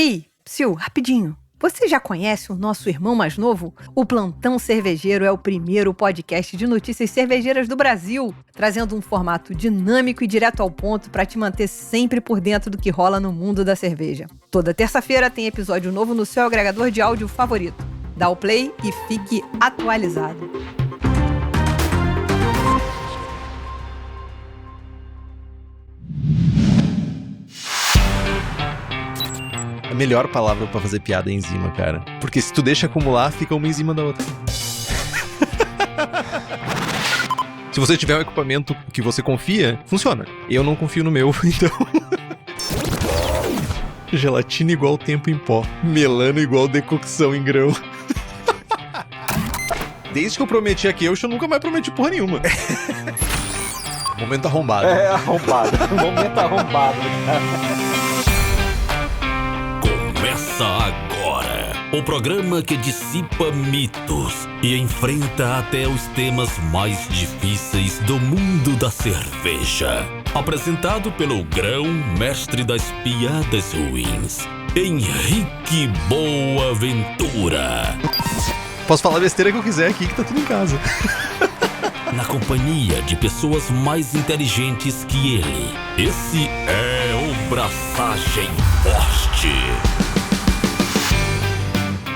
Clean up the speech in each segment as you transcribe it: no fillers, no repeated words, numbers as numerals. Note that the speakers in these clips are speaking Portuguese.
Ei, Psyu, rapidinho. Você já conhece o nosso irmão mais novo? O Plantão Cervejeiro é o primeiro podcast de notícias cervejeiras do Brasil, trazendo um formato dinâmico e direto ao ponto para te manter sempre por dentro do que rola no mundo da cerveja. Toda terça-feira tem episódio novo no seu agregador de áudio favorito. Dá o play e fique atualizado. A melhor palavra pra fazer piada é enzima, cara. Porque se tu deixa acumular, fica uma em cima da outra. Se você tiver um equipamento que você confia, funciona. Eu não confio no meu, então... Gelatina igual tempo em pó. Melano igual decocção em grão. Desde que eu prometi aqui, eu nunca mais prometi porra nenhuma. Momento arrombado. É, arrombado. Momento arrombado, cara. Começa agora o programa que dissipa mitos e enfrenta até os temas mais difíceis do mundo da cerveja. Apresentado pelo grão-mestre das piadas ruins, Henrique Boaventura. Posso falar a besteira que eu quiser aqui, que tá tudo em casa. Na companhia de pessoas mais inteligentes que ele. Esse é o Braçagem Forte.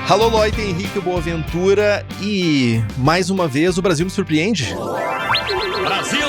Alô, Loite, Henrique Boaventura. E, mais uma vez, o Brasil me surpreende. Brasil!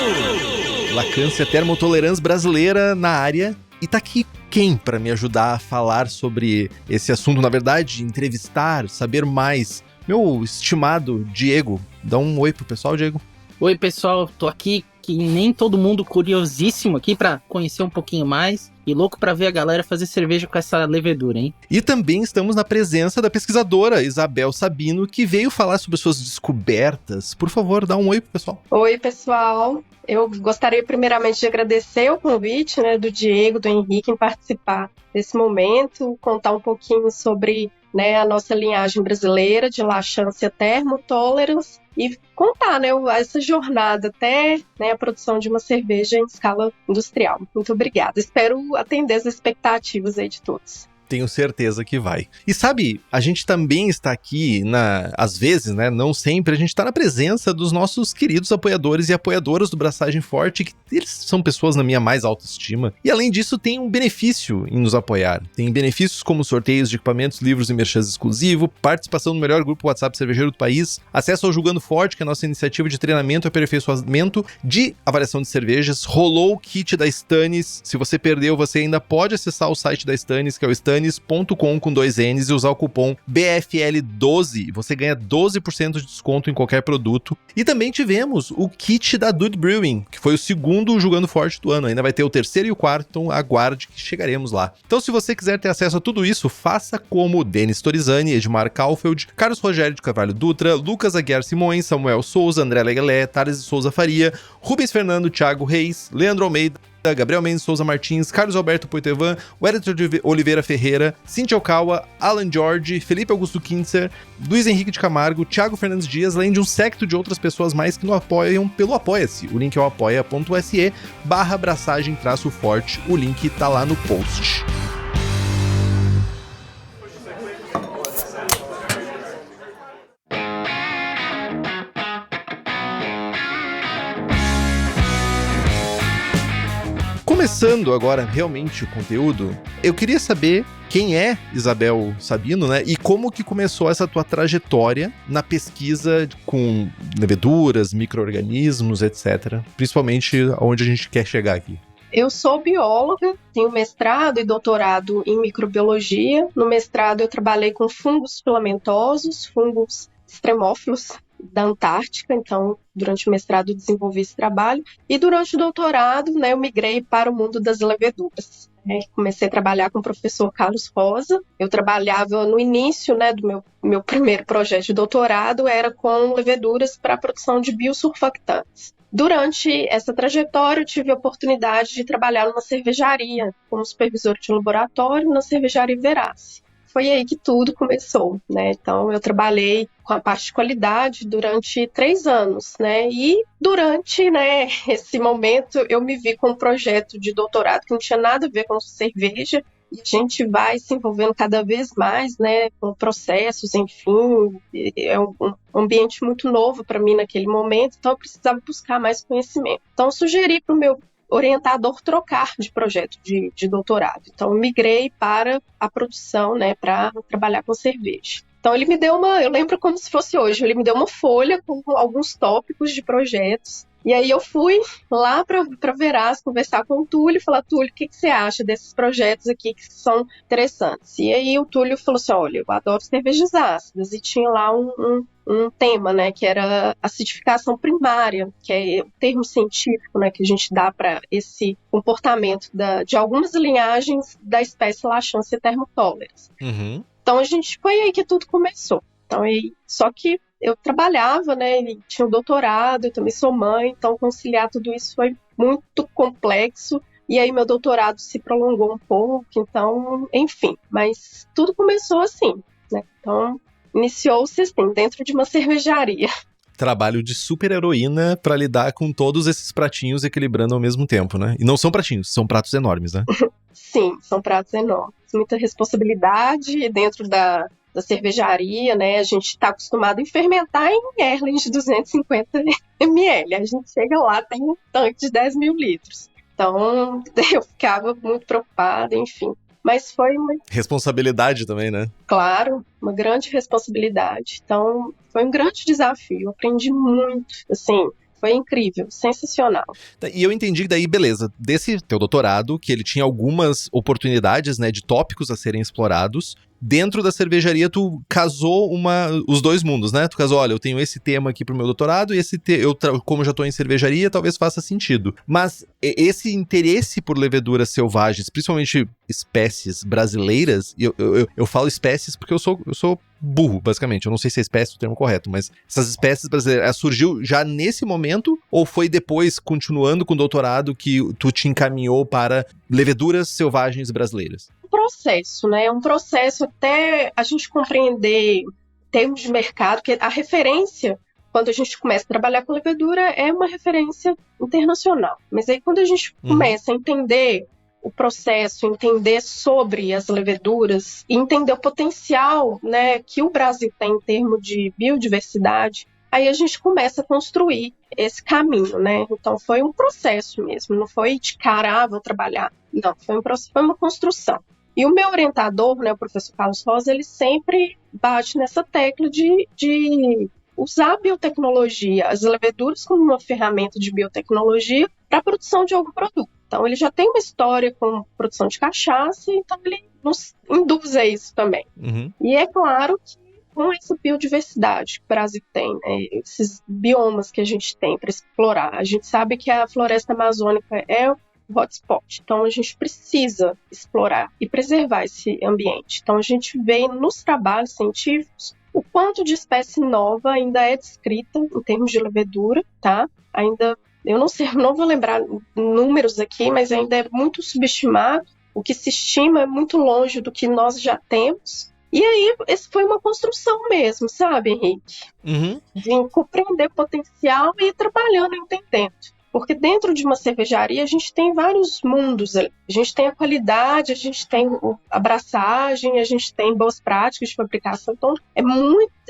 Lacância Termotolerância brasileira na área. E tá aqui quem para me ajudar a falar sobre esse assunto? Na verdade, entrevistar, saber mais. Meu estimado Diego. Dá um oi pro pessoal, Diego. Oi, pessoal. Tô aqui, que nem todo mundo, curiosíssimo aqui pra conhecer um pouquinho mais. E louco pra ver a galera fazer cerveja com essa levedura, hein? E também estamos na presença da pesquisadora Isabel Sabino, que veio falar sobre suas descobertas. Por favor, dá um oi pro pessoal. Oi, pessoal. Eu gostaria primeiramente de agradecer o convite, do Diego, do Henrique, em participar desse momento, contar um pouquinho sobre a nossa linhagem brasileira de Lacância Thermotolerance e contar essa jornada até a produção de uma cerveja em escala industrial. Muito obrigada. Espero atender as expectativas aí de todos. Tenho certeza que vai. E sabe, a gente também está aqui, às vezes, não sempre, a gente está na presença dos nossos queridos apoiadores e apoiadoras do Braçagem Forte, que eles são pessoas na minha mais alta estima. E além disso, tem um benefício em nos apoiar. Tem benefícios como sorteios de equipamentos, livros e merchans exclusivo, participação no melhor grupo WhatsApp cervejeiro do país, acesso ao Julgando Forte, que é a nossa iniciativa de treinamento e aperfeiçoamento de avaliação de cervejas. Rolou o kit da Stannis. Se você perdeu, você ainda pode acessar o site da Stannis, que é o Stannis.com com 2 N's, e usar o cupom BFL12, você ganha 12% de desconto em qualquer produto. E também tivemos o kit da Dude Brewing, que foi o segundo Jogando Forte do ano, ainda vai ter o terceiro e o quarto, então aguarde que chegaremos lá. Então se você quiser ter acesso a tudo isso, faça como Denis Torizani, Edmar Kaufeld, Carlos Rogério de Carvalho Dutra, Lucas Aguiar Simões, Samuel Souza, André Legalé, Thales de Souza Faria, Rubens Fernando, Thiago Reis, Leandro Almeida, Gabriel Mendes Souza Martins, Carlos Alberto Poitevin, Wellington de Oliveira Ferreira, Cintia Okawa, Alan Jorge, Felipe Augusto Kintzer, Luiz Henrique de Camargo, Thiago Fernandes Dias, além de um séquito de outras pessoas mais que nos apoiam pelo Apoia-se. O link é o apoia.se/braçagem-forte. O link tá lá no post. Começando agora realmente o conteúdo, eu queria saber quem é Isabel Sabino, e como que começou essa tua trajetória na pesquisa com leveduras, micro-organismos, etc. Principalmente onde a gente quer chegar aqui. Eu sou bióloga, tenho mestrado e doutorado em microbiologia. No mestrado eu trabalhei com fungos filamentosos, fungos extremófilos da Antártica, então durante o mestrado eu desenvolvi esse trabalho, e durante o doutorado eu migrei para o mundo das leveduras. Comecei a trabalhar com o professor Carlos Rosa. Eu trabalhava no início do meu primeiro projeto de doutorado, era com leveduras para a produção de biosurfactantes. Durante essa trajetória, eu tive a oportunidade de trabalhar numa cervejaria, como supervisor de laboratório na cervejaria Verace. Foi aí que tudo começou, Então, eu trabalhei com a parte de qualidade durante 3 anos, E durante, esse momento, eu me vi com um projeto de doutorado que não tinha nada a ver com cerveja, e a gente vai se envolvendo cada vez mais, né, com processos, enfim, é um ambiente muito novo para mim naquele momento, então eu precisava buscar mais conhecimento. Então eu sugeri para o meu orientador trocar de projeto de doutorado. Então eu migrei para a produção, né, para trabalhar com cerveja. Então ele me deu eu lembro como se fosse hoje, ele me deu uma folha com alguns tópicos de projetos. E aí eu fui lá para Veraz conversar com o Túlio e falar: Túlio, o que você acha desses projetos aqui que são interessantes? E aí o Túlio falou assim: olha, eu adoro cervejas ácidas. E tinha lá um tema, né, que era acidificação primária, que é o termo científico, né, que a gente dá para esse comportamento de algumas linhagens da espécie Lachansia thermotolerans. Uhum. Então foi aí que tudo começou. Então, só que eu trabalhava, né, e tinha um doutorado, eu também sou mãe, então conciliar tudo isso foi muito complexo, e aí meu doutorado se prolongou um pouco, então, enfim, mas tudo começou assim, né, então iniciou-se assim, dentro de uma cervejaria. Trabalho de super heroína pra lidar com todos esses pratinhos equilibrando ao mesmo tempo, né? E não são pratinhos, são pratos enormes, né? Sim, são pratos enormes, muita responsabilidade dentro da cervejaria, né? A gente está acostumado a fermentar em Erlen de 250 ml. A gente chega lá, tem um tanque de 10 mil litros. Então, eu ficava muito preocupada, enfim. Mas foi uma... Responsabilidade também, né? Claro, uma grande responsabilidade. Então, foi um grande desafio. Eu aprendi muito, assim... Foi incrível, sensacional. E eu entendi que daí, beleza, desse teu doutorado, que ele tinha algumas oportunidades, né, de tópicos a serem explorados. Dentro da cervejaria, tu casou os dois mundos, né? Tu casou, olha, eu tenho esse tema aqui pro meu doutorado e como já tô em cervejaria, talvez faça sentido. Mas esse interesse por leveduras selvagens, principalmente espécies brasileiras, e eu falo espécies porque eu sou burro, basicamente. Eu não sei se é espécie é o termo correto, mas essas espécies brasileiras surgiu já nesse momento ou foi depois, continuando com o doutorado, que tu te encaminhou para leveduras selvagens brasileiras? Processo, né? É um processo até a gente compreender termos de mercado, que a referência, quando a gente começa a trabalhar com levedura, é uma referência internacional. Mas aí quando a gente começa a entender o processo, entender sobre as leveduras, e entender o potencial, né, que o Brasil tem em termos de biodiversidade, aí a gente começa a construir esse caminho, né? Então foi um processo mesmo, não foi de cara, vou trabalhar. Não, foi uma construção. E o meu orientador, né, o professor Carlos Rosa, ele sempre bate nessa tecla de usar a biotecnologia, as leveduras como uma ferramenta de biotecnologia para a produção de algum produto. Então, ele já tem uma história com produção de cachaça, então ele nos induz a isso também. Uhum. E é claro que com essa biodiversidade que o Brasil tem, né, esses biomas que a gente tem para explorar, a gente sabe que a floresta amazônica é hotspot. Então, a gente precisa explorar e preservar esse ambiente. Então, a gente vê nos trabalhos científicos o quanto de espécie nova ainda é descrita em termos de levedura, tá? Ainda, eu não sei, não vou lembrar números aqui, mas ainda é muito subestimado. O que se estima é muito longe do que nós já temos. E aí, essa foi uma construção mesmo, sabe, Henrique? Uhum. De compreender o potencial e ir trabalhando, entendendo. Porque dentro de uma cervejaria a gente tem vários mundos. A gente tem a qualidade, a gente tem a abraçagem, a gente tem boas práticas de fabricação. Então é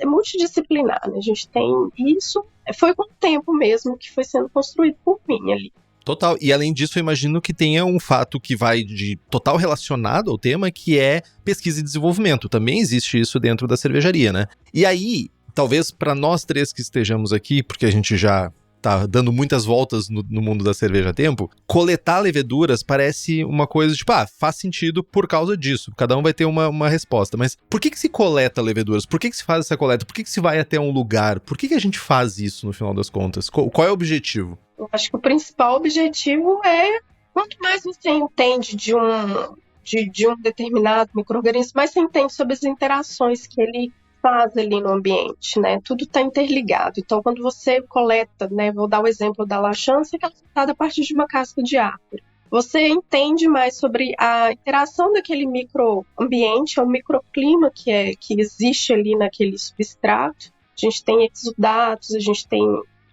multidisciplinar, né? A gente tem isso. Foi com o tempo mesmo que foi sendo construído por mim ali. Total. E além disso, eu imagino que tenha um fato que vai de total relacionado ao tema, que é pesquisa e desenvolvimento. Também existe isso dentro da cervejaria, né? E aí, talvez para nós três que estejamos aqui, porque a gente já tá dando muitas voltas no mundo da cerveja há tempo, coletar leveduras parece uma coisa tipo, faz sentido por causa disso. Cada um vai ter uma resposta. Mas por que se coleta leveduras? Por que se faz essa coleta? Por que se vai até um lugar? Por que a gente faz isso no final das contas? Qual é o objetivo? Eu acho que o principal objetivo é, quanto mais você entende de um determinado micro-organismo, mais você entende sobre as interações que ele faz ali no ambiente, né? Tudo está interligado. Então, quando você coleta, né? Vou dar o exemplo da Lachansia, que é colocada a partir de uma casca de árvore. Você entende mais sobre a interação daquele microambiente, o microclima que existe ali naquele substrato. A gente tem exudatos, a gente tem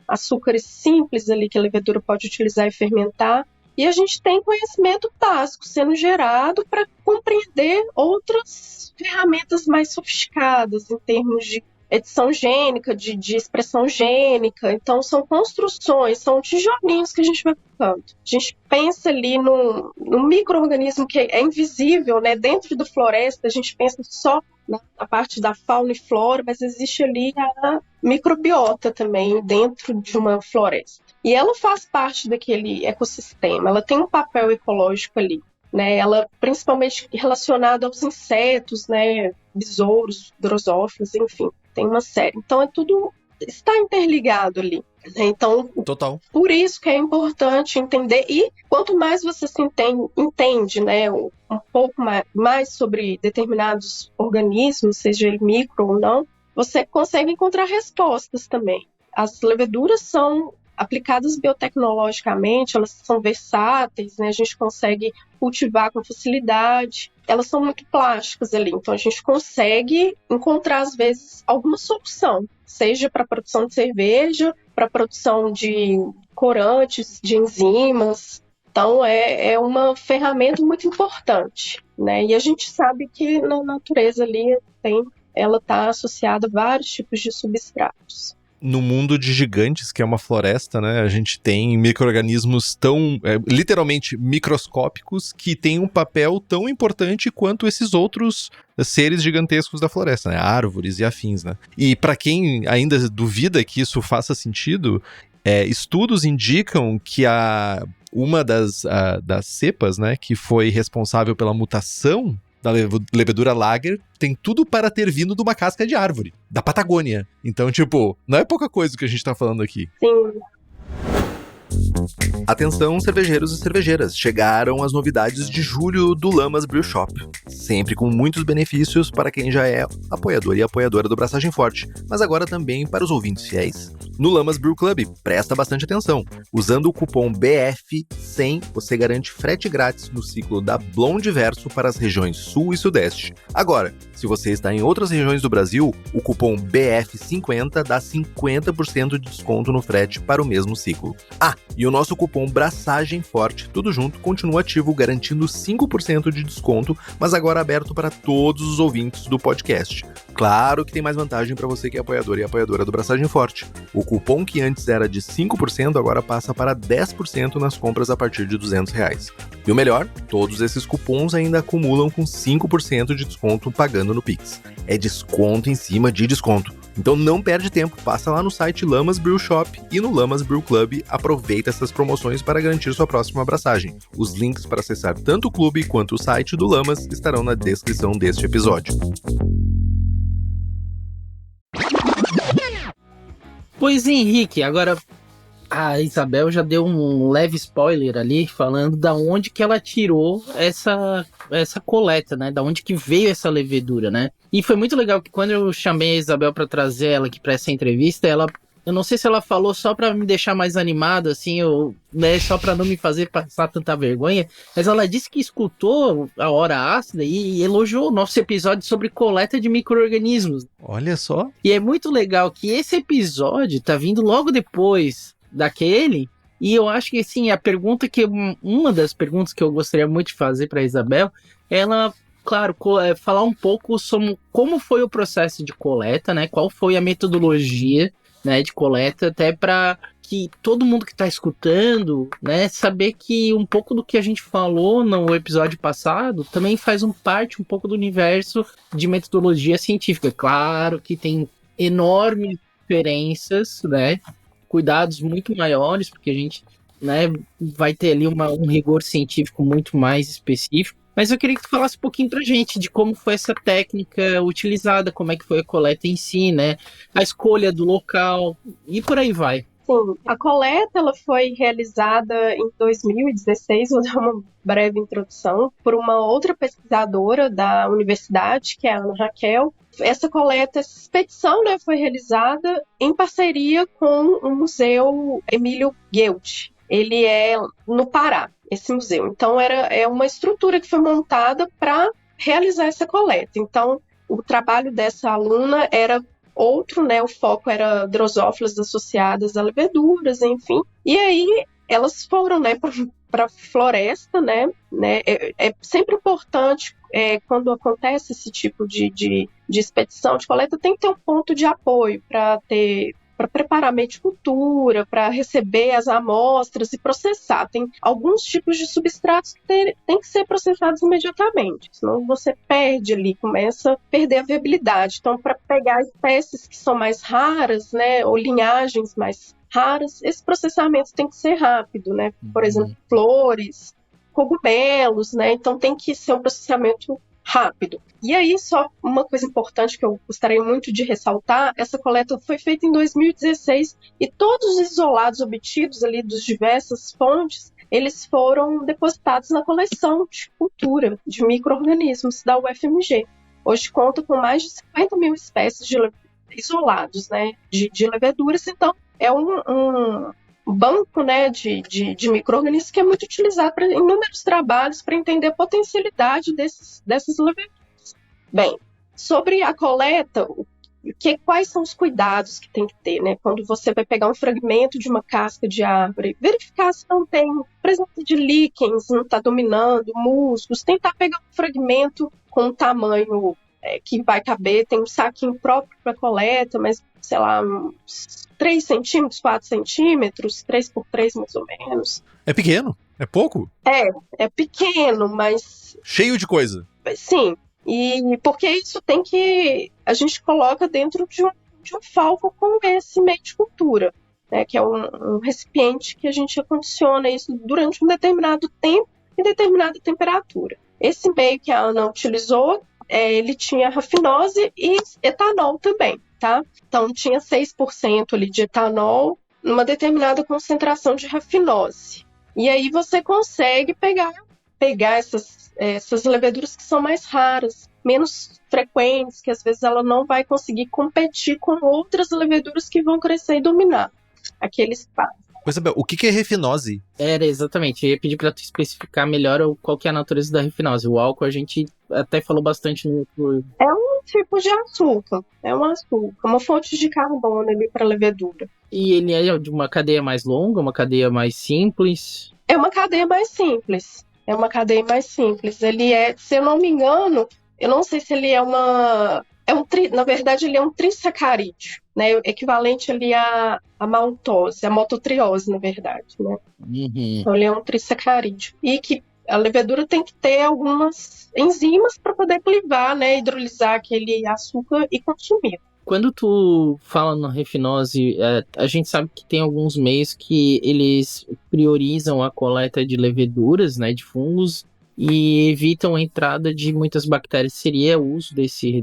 açúcares simples ali que a levedura pode utilizar e fermentar. E a gente tem conhecimento básico sendo gerado para compreender outras ferramentas mais sofisticadas em termos de edição gênica, de expressão gênica. Então, são construções, são tijolinhos que a gente vai colocando. A gente pensa ali num micro-organismo que é invisível, né? Dentro da floresta, a gente pensa só na parte da fauna e flora, mas existe ali a microbiota também dentro de uma floresta. E ela faz parte daquele ecossistema, ela tem um papel ecológico ali. Né, ela principalmente relacionada aos insetos, né, besouros, drosófilos, enfim, tem uma série. Então tudo está interligado ali. Né? Então, Total. Por isso que é importante entender, e quanto mais você se entende, né, um pouco mais sobre determinados organismos, seja ele micro ou não, você consegue encontrar respostas também. As leveduras são aplicadas biotecnologicamente, elas são versáteis, né? A gente consegue cultivar com facilidade, elas são muito plásticas ali, então a gente consegue encontrar, às vezes, alguma solução, seja para a produção de cerveja, para a produção de corantes, de enzimas. Então, é uma ferramenta muito importante, né? E a gente sabe que na natureza ali ela está associada a vários tipos de substratos. No mundo de gigantes, que é uma floresta, né, a gente tem micro-organismos tão, literalmente, microscópicos, que têm um papel tão importante quanto esses outros seres gigantescos da floresta, né, árvores e afins, né. E para quem ainda duvida que isso faça sentido, estudos indicam que uma das cepas, né, que foi responsável pela mutação da levedura Lager tem tudo para ter vindo de uma casca de árvore, da Patagônia. Então, tipo, não é pouca coisa que a gente tá falando aqui. Sim. Atenção, cervejeiros e cervejeiras, chegaram as novidades de julho do Lamas Brew Shop. Sempre com muitos benefícios para quem já é apoiador e apoiadora do Braçagem Forte, mas agora também para os ouvintes fiéis. No Lamas Brew Club, presta bastante atenção. Usando o cupom BF100, você garante frete grátis no ciclo da Blonde Verso para as regiões Sul e Sudeste. Agora, se você está em outras regiões do Brasil, o cupom BF50 dá 50% de desconto no frete para o mesmo ciclo. Ah, e o nosso cupom Braçagem Forte, tudo junto, continua ativo, garantindo 5% de desconto, mas agora aberto para todos os ouvintes do podcast. Claro que tem mais vantagem para você que é apoiador e apoiadora do Braçagem Forte. O cupom que antes era de 5% agora passa para 10% nas compras a partir de R$200. E o melhor, todos esses cupons ainda acumulam com 5% de desconto pagando no Pix. É desconto em cima de desconto. Então não perde tempo, passa lá no site Lamas Brew Shop e no Lamas Brew Club, aproveita essas promoções para garantir sua próxima abraçagem. Os links para acessar tanto o clube quanto o site do Lamas estarão na descrição deste episódio. Pois Henrique, agora a Isabel já deu um leve spoiler ali, falando da onde que ela tirou essa coleta, né? Da onde que veio essa levedura, né? E foi muito legal que quando eu chamei a Isabel para trazer ela aqui para essa entrevista, eu não sei se ela falou só para me deixar mais animado, assim, né, só para não me fazer passar tanta vergonha, mas ela disse que escutou a Hora Ácida e elogiou o nosso episódio sobre coleta de micro-organismos. Olha só. E é muito legal que esse episódio tá vindo logo depois daquele, e eu acho que, assim, uma das perguntas que eu gostaria muito de fazer para Isabel, ela, claro, falar um pouco sobre como foi o processo de coleta, né, qual foi a metodologia, né, de coleta, até para que todo mundo que está escutando, né, saber que um pouco do que a gente falou no episódio passado também faz parte um pouco do universo de metodologia científica. Claro que tem enormes diferenças, né, cuidados muito maiores, porque a gente, né, vai ter ali um rigor científico muito mais específico. Mas eu queria que tu falasse um pouquinho pra gente de como foi essa técnica utilizada, como é que foi a coleta em si, né? A escolha do local e por aí vai. Sim, a coleta ela foi realizada em 2016, vou dar uma breve introdução, por uma outra pesquisadora da universidade, que é a Ana Raquel. Essa expedição, né, foi realizada em parceria com o Museu Emílio Guelt. Ele é no Pará, esse museu. Então, é uma estrutura que foi montada para realizar essa coleta. Então, o trabalho dessa aluna era outro, né? O foco era drosófilas associadas a leveduras, enfim. E aí, elas foram, né, para a floresta, né? É sempre importante, quando acontece esse tipo de expedição de coleta, tem que ter um ponto de apoio para preparar a medicultura, para receber as amostras e processar. Tem alguns tipos de substratos que tem que ser processados imediatamente, senão você perde ali, começa a perder a viabilidade. Então, para pegar espécies que são mais raras, né, ou linhagens mais raras, esse processamento tem que ser rápido, né? Por exemplo, flores, cogumelos, né? Então tem que ser um processamento rápido. E aí, só uma coisa importante que eu gostaria muito de ressaltar, essa coleta foi feita em 2016 e todos os isolados obtidos ali das diversas fontes, eles foram depositados na coleção de cultura de micro-organismos da UFMG. Hoje conta com mais de 50 mil espécies isolados, né, de leveduras, então é um banco, né, de micro-organismos que é muito utilizado em inúmeros trabalhos para entender a potencialidade dessas leveduras. Bem, sobre a coleta, quais são os cuidados que tem que ter, né? Quando você vai pegar um fragmento de uma casca de árvore, verificar se não tem presença de líquens, não está dominando, musgos, tentar pegar um fragmento com um tamanho que vai caber, tem um saquinho próprio para coleta, mas, sei lá, uns 3 centímetros, 4 centímetros, 3 por 3 mais ou menos. É pequeno? É pouco? É pequeno, mas... Cheio de coisa. Sim, e porque isso a gente coloca dentro de um falco com esse meio de cultura, né, que é um recipiente que a gente acondiciona isso durante um determinado tempo e determinada temperatura. Esse meio que a Ana utilizou, ele tinha rafinose e etanol também, tá? Então tinha 6% ali de etanol numa determinada concentração de rafinose. E aí você consegue pegar essas leveduras que são mais raras, menos frequentes, que às vezes ela não vai conseguir competir com outras leveduras que vão crescer e dominar aquele espaço. Isabel, o que é refinose? Era exatamente, eu ia pedir pra tu especificar melhor qual que é a natureza da refinose. O álcool a gente até falou bastante no outro... É um tipo de açúcar, uma fonte de carbono ali para levedura. E ele é de uma cadeia mais longa, uma cadeia mais simples? É uma cadeia mais simples. Ele se eu não me engano, eu não sei se ele na verdade ele é um trissacarídeo, né, equivalente ali à maltose, à maltotriose, na verdade, né. Uhum. Então ele é um trissacarídeo. E que a levedura tem que ter algumas enzimas para poder clivar, né, hidrolisar aquele açúcar e consumir. Quando tu fala na refinose, a gente sabe que tem alguns meios que eles priorizam a coleta de leveduras, né, de fungos, e evitam a entrada de muitas bactérias. Seria o uso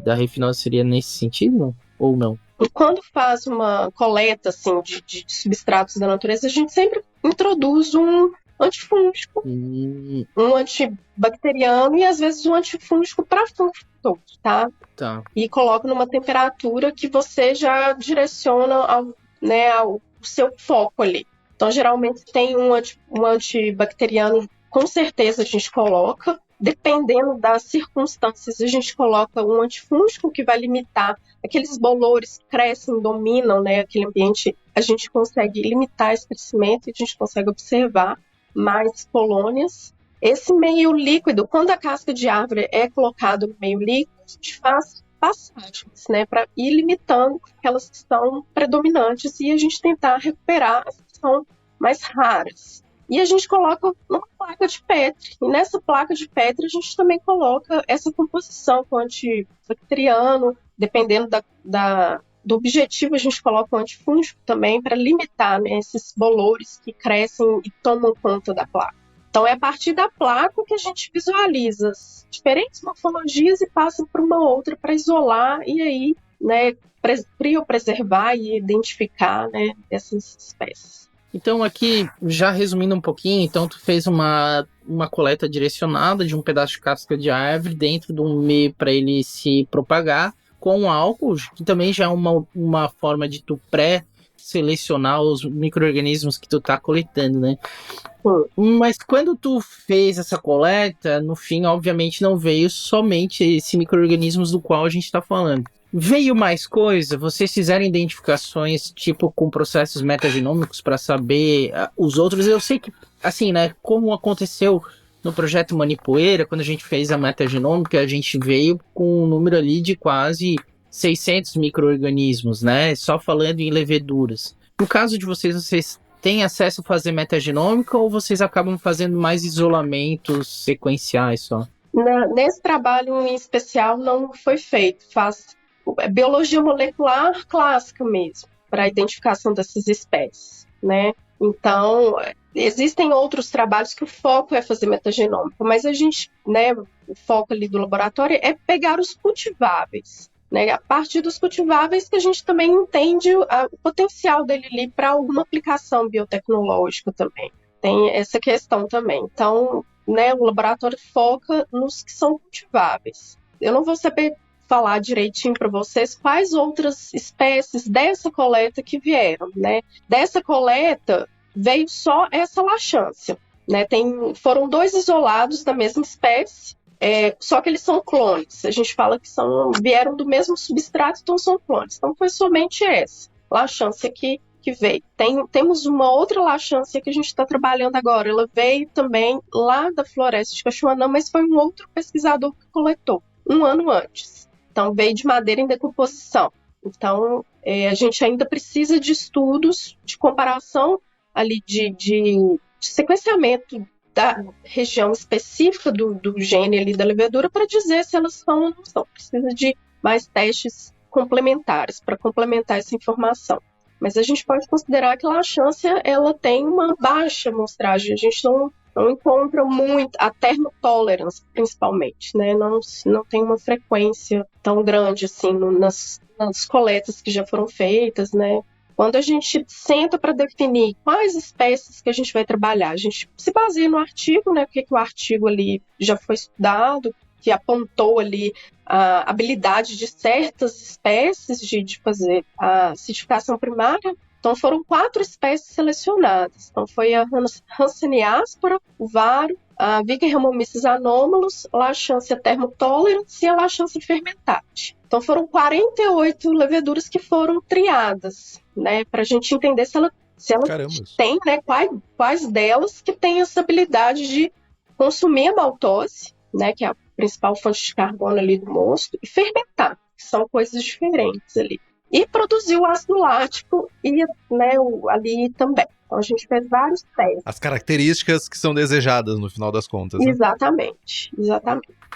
da refinose seria nesse sentido, ou não? E quando faz uma coleta assim, de substratos da natureza, a gente sempre introduz um antifúngico, um antibacteriano e às vezes um antifúngico para fungos todos, tá? Tá. E coloca numa temperatura que você já direciona ao seu foco ali. Então, geralmente tem um antibacteriano, com certeza a gente coloca. Dependendo das circunstâncias, a gente coloca um antifúngico que vai limitar aqueles bolores que crescem, dominam, né, aquele ambiente. A gente consegue limitar esse crescimento e a gente consegue observar mais colônias. Esse meio líquido, quando a casca de árvore é colocada no meio líquido, a gente faz passagens, né, para ir limitando aquelas que são predominantes e a gente tentar recuperar as que são mais raras. E a gente coloca uma placa de Petri. E nessa placa de Petri a gente também coloca essa composição com antibacteriano, dependendo do objetivo, a gente coloca um antifúngico também para limitar, né, esses bolores que crescem e tomam conta da placa. Então é a partir da placa que a gente visualiza as diferentes morfologias e passa para uma outra para isolar e aí, né, preservar e identificar, né, essas espécies. Então aqui, já resumindo um pouquinho, então tu fez uma coleta direcionada de um pedaço de casca de árvore dentro de um meio para ele se propagar com álcool, que também já é uma forma de tu pré-selecionar os micro-organismos que tu tá coletando, né? Mas quando tu fez essa coleta, no fim, obviamente, não veio somente esse micro-organismos do qual a gente tá falando. Veio mais coisa? Vocês fizeram identificações, tipo, com processos metagenômicos para saber os outros? Eu sei que, assim, né, como aconteceu no projeto Manipoeira, quando a gente fez a metagenômica, a gente veio com um número ali de quase 600 micro-organismos, né, só falando em leveduras. No caso de vocês têm acesso a fazer metagenômica ou vocês acabam fazendo mais isolamentos sequenciais só? Nesse trabalho em especial não foi feito, faz biologia molecular clássica mesmo, para a identificação dessas espécies, né? Então, existem outros trabalhos que o foco é fazer metagenômica, mas a gente, né, o foco ali do laboratório é pegar os cultiváveis, né? A partir dos cultiváveis que a gente também entende o potencial dele ali para alguma aplicação biotecnológica também. Tem essa questão também. Então, né, o laboratório foca nos que são cultiváveis. Eu não vou saber falar direitinho para vocês quais outras espécies dessa coleta que vieram, né? Dessa coleta veio só essa laxância, né? Foram 2 isolados da mesma espécie, só que eles são clones. A gente fala que vieram do mesmo substrato, então são clones. Então foi somente essa laxância que veio. Temos uma outra laxância que a gente está trabalhando agora. Ela veio também lá da floresta de Cachoanã, mas foi um outro pesquisador que coletou, 1 ano antes. Então, veio de madeira em decomposição. Então, a gente ainda precisa de estudos de comparação ali de sequenciamento da região específica do gene ali da levedura para dizer se elas são ou não são. Precisa de mais testes complementares para complementar essa informação. Mas a gente pode considerar que a laxância ela tem uma baixa amostragem. A gente não encontra muito, a thermotolerance principalmente, né? Não tem uma frequência tão grande assim nas coletas que já foram feitas, né? Quando a gente senta para definir quais espécies que a gente vai trabalhar, a gente se baseia no artigo, né? O que o artigo ali já foi estudado, que apontou ali a habilidade de certas espécies de fazer a acidificação primária. Então, foram 4 espécies selecionadas. Então, foi a Hanseníaspora, o varo, a Vickernromomyces anômalos, a Laxância thermotolerans e a Laxância fermentati. Então, foram 48 leveduras que foram triadas, né? Para a gente entender se ela tem, né? Quais delas que têm essa habilidade de consumir a maltose, né? Que é a principal fonte de carbono ali do mosto, e fermentar, que são coisas diferentes ali. E produzir o ácido lático e, né, ali também. Então a gente fez vários testes. As características que são desejadas no final das contas, né? Exatamente.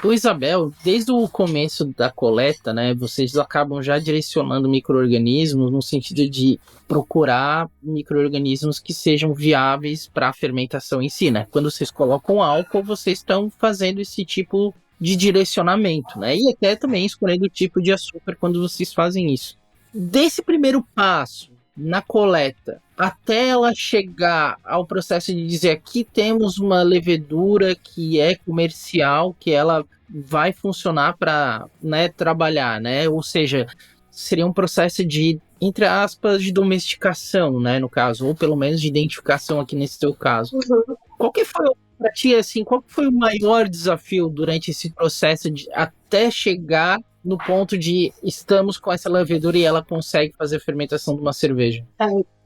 O Isabel, desde o começo da coleta, né, vocês acabam já direcionando micro-organismos no sentido de procurar micro-organismos que sejam viáveis para a fermentação em si, né? Quando vocês colocam álcool, vocês estão fazendo esse tipo de direcionamento, né? E até também escolhendo o tipo de açúcar quando vocês fazem isso. Desse primeiro passo na coleta, até ela chegar ao processo de dizer aqui temos uma levedura que é comercial, que ela vai funcionar para, né, trabalhar, né? Ou seja, seria um processo de, entre aspas, de domesticação, né, no caso, ou pelo menos de identificação aqui nesse teu caso. Uhum. Qual que foi, para ti, assim, qual que foi o maior desafio durante esse processo de até chegar no ponto de estamos com essa levedura e ela consegue fazer a fermentação de uma cerveja?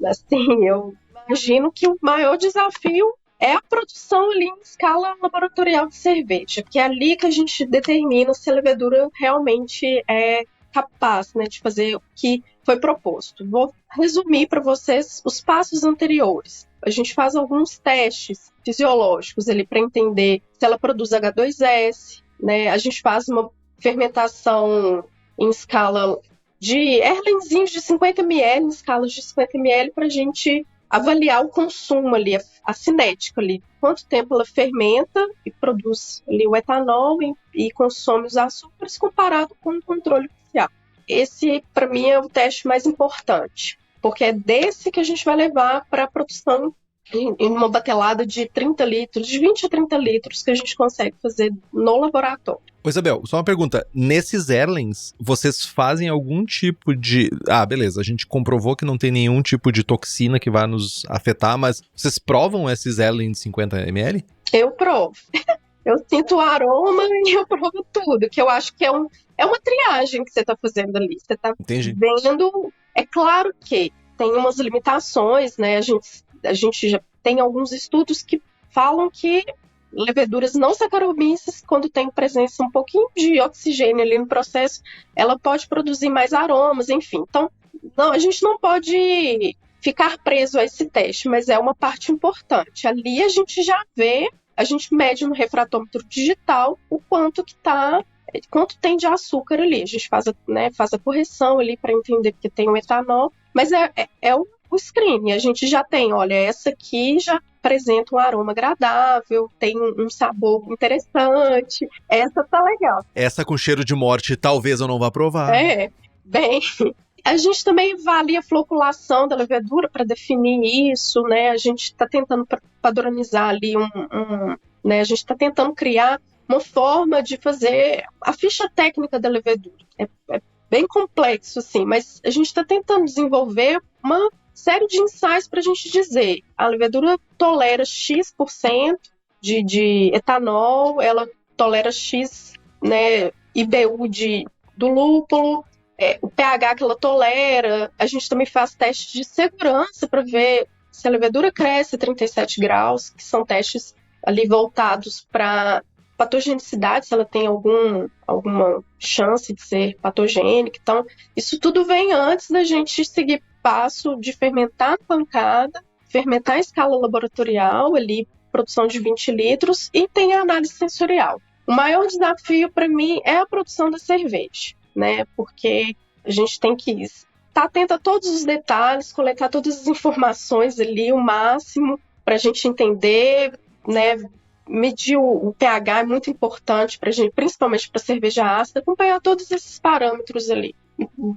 Assim, eu imagino que o maior desafio é a produção ali em escala laboratorial de cerveja, que é ali que a gente determina se a levedura realmente é capaz, né, de fazer o que foi proposto. Vou resumir para vocês os passos anteriores. A gente faz alguns testes fisiológicos ali para entender se ela produz H2S, né? A gente faz uma fermentação em escala de Erlenzinhos de 50 ml, em escalas de 50 ml, para a gente avaliar o consumo ali, a cinética ali, quanto tempo ela fermenta e produz ali o etanol e consome os açúcares comparado com o controle oficial. Esse, para mim, é o teste mais importante, porque é desse que a gente vai levar para a produção em uma batelada de 30 litros, de 20 a 30 litros que a gente consegue fazer no laboratório. Ô Isabel, só uma pergunta. Nesses Erlens, vocês fazem algum tipo de... Ah, beleza, a gente comprovou que não tem nenhum tipo de toxina que vai nos afetar, mas vocês provam esses Erlens de 50 ml? Eu provo. Eu sinto o aroma e eu provo tudo, que eu acho que é uma triagem que você está fazendo ali. Você está vendo. É claro que tem umas limitações, né? A gente já tem alguns estudos que falam que leveduras não saccharomyces, quando tem presença um pouquinho de oxigênio ali no processo, ela pode produzir mais aromas, enfim. Então, não, a gente não pode ficar preso a esse teste, mas é uma parte importante. Ali a gente já vê, a gente mede no refratômetro digital o quanto tem de açúcar ali. A gente faz a correção ali para entender porque tem o etanol, mas é o screening. A gente já tem, olha, essa aqui já apresenta um aroma agradável, tem um sabor interessante, essa tá legal. Essa com cheiro de morte, talvez eu não vá provar. Bem... A gente também avalia a floculação da levedura para definir isso, né? A gente está tentando padronizar ali né? A gente está tentando criar uma forma de fazer a ficha técnica da levedura. É bem complexo, assim, mas a gente está tentando desenvolver uma série de ensaios para a gente dizer a levedura tolera X% de etanol, ela tolera X, né, IBU do lúpulo, o pH que ela tolera. A gente também faz testes de segurança para ver se a levedura cresce a 37 graus, que são testes ali voltados para patogenicidade, se ela tem alguma chance de ser patogênica. Então, isso tudo vem antes da gente seguir passo de fermentar na pancada, fermentar em escala laboratorial, ali, produção de 20 litros, e tem a análise sensorial. O maior desafio para mim é a produção da cerveja, né? Porque a gente tem que estar atento a todos os detalhes, coletar todas as informações ali, o máximo, para a gente entender, né? Medir o pH é muito importante para a gente, principalmente para cerveja ácida, acompanhar todos esses parâmetros ali.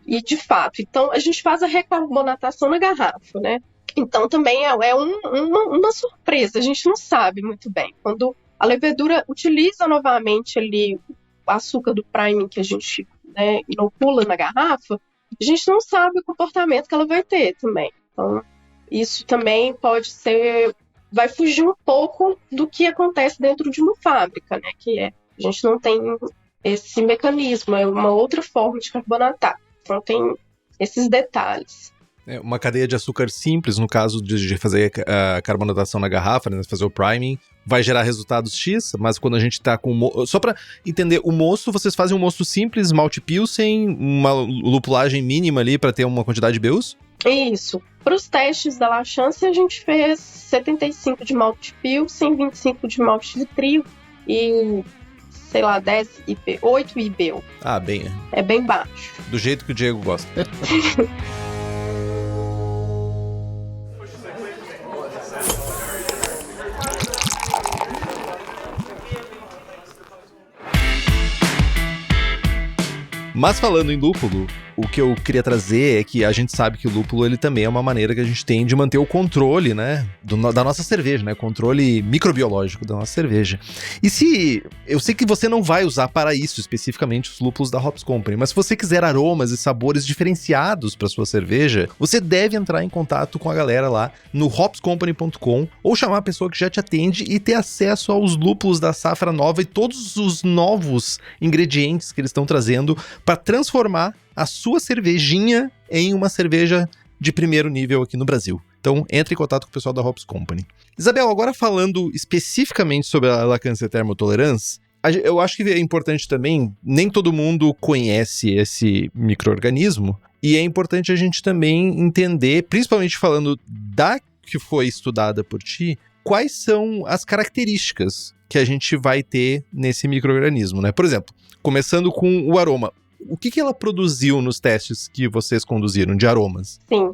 E de fato, então a gente faz a recarbonatação na garrafa, né? Então também é uma surpresa, a gente não sabe muito bem. Quando a levedura utiliza novamente ali o açúcar do priming que a gente, né, inocula na garrafa, a gente não sabe o comportamento que ela vai ter também. Então isso também vai fugir um pouco do que acontece dentro de uma fábrica, né? A gente não tem esse mecanismo, é uma outra forma de carbonatar. Então tem esses detalhes. Uma cadeia de açúcar simples, no caso de fazer a carbonatação na garrafa, né, fazer o priming, vai gerar resultados X, mas quando a gente está com... Só para entender, o mosto, vocês fazem um mosto simples, malte pilsen, uma lupulagem mínima ali para ter uma quantidade de BUs? Isso. Para os testes da La Chance, a gente fez 75 de malte pilsen, 25 de malte de trigo e, sei lá, 8 IBU. Bem... É bem baixo. Do jeito que o Diego gosta. Mas falando em lúpulo, o que eu queria trazer é que a gente sabe que o lúpulo ele também é uma maneira que a gente tem de manter o controle, né, da nossa cerveja, né, controle microbiológico da nossa cerveja. E eu sei que você não vai usar para isso especificamente os lúpulos da Hops Company, mas se você quiser aromas e sabores diferenciados para sua cerveja, você deve entrar em contato com a galera lá no hopscompany.com ou chamar a pessoa que já te atende e ter acesso aos lúpulos da safra nova e todos os novos ingredientes que eles estão trazendo para transformar a sua cervejinha em uma cerveja de primeiro nível aqui no Brasil. Então, entre em contato com o pessoal da Hops Company. Isabel, agora falando especificamente sobre a lacância termotolerância, eu acho que é importante também, nem todo mundo conhece esse micro-organismo, e é importante a gente também entender, principalmente falando da que foi estudada por ti, quais são as características que a gente vai ter nesse micro-organismo, né? Por exemplo, começando com o aroma. O que ela produziu nos testes que vocês conduziram de aromas? Sim,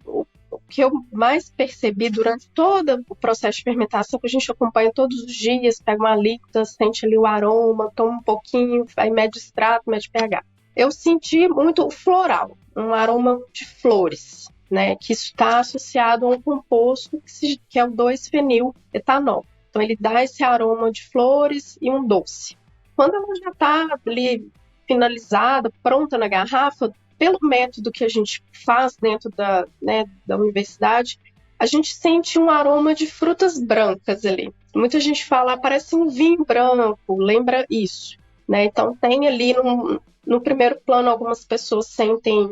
o que eu mais percebi durante todo o processo de fermentação, que a gente acompanha todos os dias, pega uma líquida, sente ali o aroma, toma um pouquinho, aí mede extrato, mede pH. Eu senti muito o floral, um aroma de flores, né, que está associado a um composto que é o 2-fenil-etanol. Então ele dá esse aroma de flores e um doce. Quando ela já está ali finalizada, pronta na garrafa, pelo método que a gente faz dentro da universidade, a gente sente um aroma de frutas brancas ali. Muita gente fala, parece um vinho branco, lembra isso, né? Então tem ali no primeiro plano algumas pessoas sentem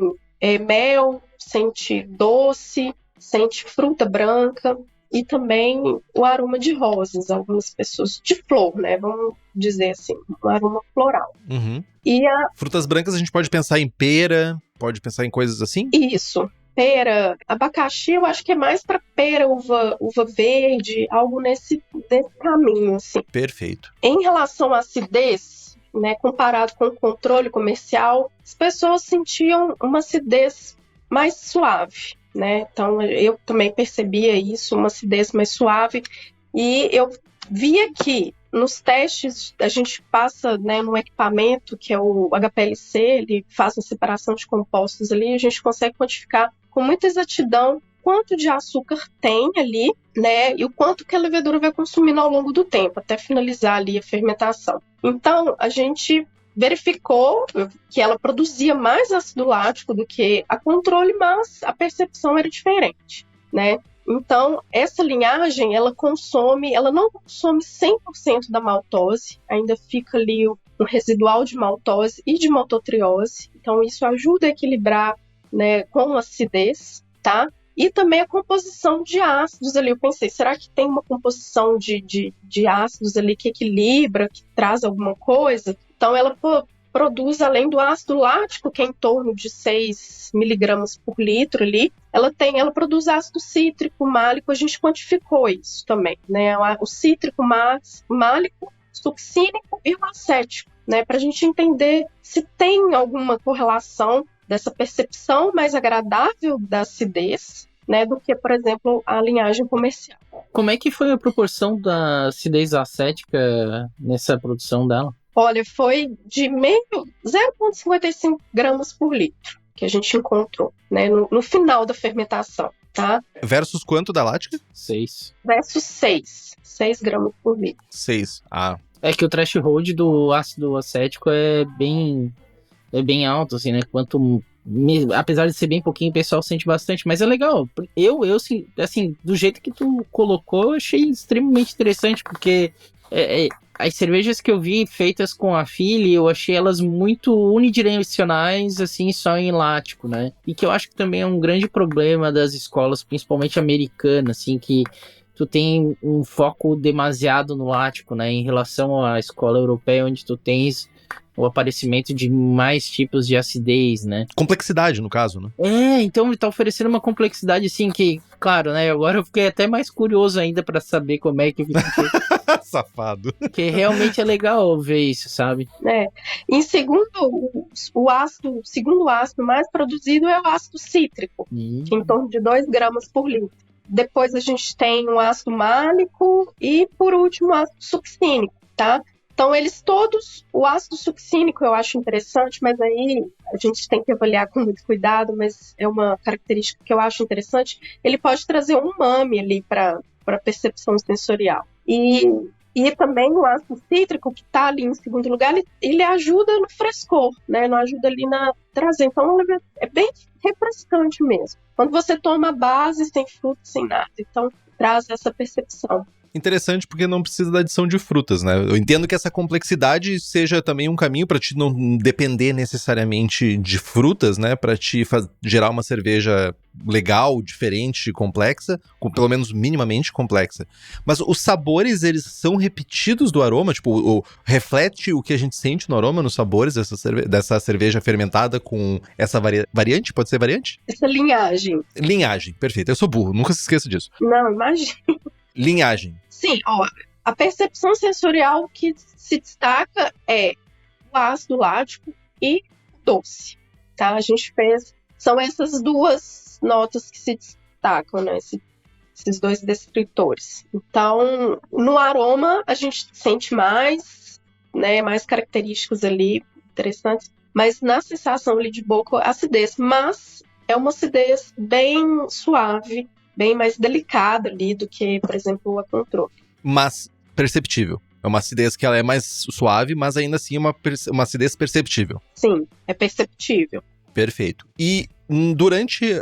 mel, sente doce, sente fruta branca e também o aroma de rosas, algumas pessoas de flor, né? Vamos dizer assim, um aroma floral. Uhum. E Frutas brancas a gente pode pensar em pera, pode pensar em coisas assim? isso. Pera, abacaxi, eu acho que é mais para pera, uva verde, algo nesse caminho, assim. Perfeito. Em relação à acidez, né, comparado com o controle comercial, as pessoas sentiam uma acidez mais suave, né? Então, eu também percebia isso, uma acidez mais suave. E eu via que nos testes, a gente passa, né, num equipamento que é o HPLC, ele faz a separação de compostos ali, a gente consegue quantificar com muita exatidão quanto de açúcar tem ali, né, e o quanto que a levedura vai consumindo ao longo do tempo, até finalizar ali a fermentação. Então, a gente verificou que ela produzia mais ácido lático do que a controle, mas a percepção era diferente, né? Então, essa linhagem, ela não consome 100% da maltose, ainda fica ali um residual de maltose e de maltotriose, então isso ajuda a equilibrar, né, com acidez, tá? E também a composição de ácidos ali. Eu pensei, será que tem uma composição de ácidos ali que equilibra, que traz alguma coisa? Então, ela produz, além do ácido lático, que é em torno de 6 miligramas por litro ali, ela produz ácido cítrico, málico, a gente quantificou isso também, né? O cítrico, málico, succínico e o acético, né? Para a gente entender se tem alguma correlação dessa percepção mais agradável da acidez, né, do que, por exemplo, a linhagem comercial. Como é que foi a proporção da acidez acética nessa produção dela? Olha, foi de 0,55 gramas por litro que a gente encontrou, né, no final da fermentação, tá? Versus quanto da lática? 6. Versus 6 gramas por litro. 6. Ah. É que o threshold do ácido acético é bem alto, assim, né? Apesar de ser bem pouquinho, o pessoal sente bastante, mas é legal. Eu assim, do jeito que tu colocou, eu achei extremamente interessante, porque as cervejas que eu vi feitas com a Philly, eu achei elas muito unidirecionais, assim, só em lático, né? E que eu acho que também é um grande problema das escolas, principalmente americanas, assim, que tu tem um foco demasiado no lático, né? Em relação à escola europeia, onde tu tens o aparecimento de mais tipos de acidez, né? Complexidade, no caso, né? Então ele tá oferecendo uma complexidade, assim, que, claro, né? Agora eu fiquei até mais curioso ainda pra saber como é que... Safado. Porque realmente é legal ver isso, sabe? Em segundo, o segundo ácido mais produzido é o ácido cítrico, que é em torno de 2 gramas por litro. Depois a gente tem o ácido málico e, por último, o ácido succínico, tá? Então, eles todos, o ácido succínico eu acho interessante, mas aí a gente tem que avaliar com muito cuidado, mas é uma característica que eu acho interessante. Ele pode trazer um umami ali para a percepção sensorial. E também o ácido cítrico, que está ali em segundo lugar, ele ajuda no frescor, né? Não ajuda ali na trazer. Então, é bem refrescante mesmo. Quando você toma a base, sem fruta, sem nada. Então, traz essa percepção. Interessante porque não precisa da adição de frutas, né? Eu entendo que essa complexidade seja também um caminho para te não depender necessariamente de frutas, né? Para te gerar uma cerveja legal, diferente, complexa, com, pelo menos minimamente complexa. Mas os sabores, eles são repetidos do aroma? Tipo, reflete o que a gente sente no aroma, nos sabores dessa cerveja fermentada com essa variante? Pode ser variante? Essa linhagem. Linhagem, perfeito. Eu sou burro, nunca se esqueça disso. Não, imagina. Linhagem. Sim, a percepção sensorial que se destaca é o ácido lático e o doce, tá? A gente são essas duas notas que se destacam, né? Esses dois descritores. Então, no aroma, a gente sente mais, né? Mais características ali interessantes, mas na sensação ali de boca, acidez. Mas é uma acidez bem suave, bem mais delicada ali do que, por exemplo, a controle. Mas perceptível. É uma acidez que ela é mais suave, mas ainda assim é uma acidez perceptível. Sim, é perceptível. Perfeito. E durante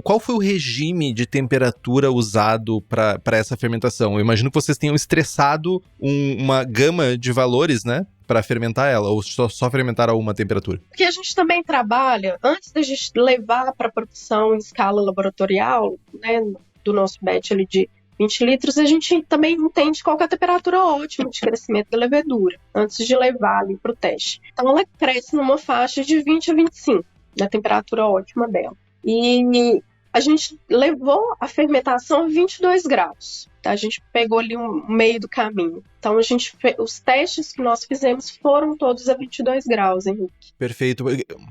qual foi o regime de temperatura usado para essa fermentação? Eu imagino que vocês tenham estressado uma gama de valores, né? Para fermentar ela, ou só fermentar a uma temperatura? Porque a gente também trabalha, antes da gente levar para produção em escala laboratorial, né, do nosso batch ali de 20 litros, a gente também entende qual que é a temperatura ótima de crescimento da levedura, antes de levar ali para o teste. Então ela cresce numa faixa de 20 a 25, na temperatura ótima dela. E a gente levou a fermentação a 22 graus. Tá? A gente pegou ali um meio do caminho. Então, os testes que nós fizemos foram todos a 22 graus, Henrique. Perfeito.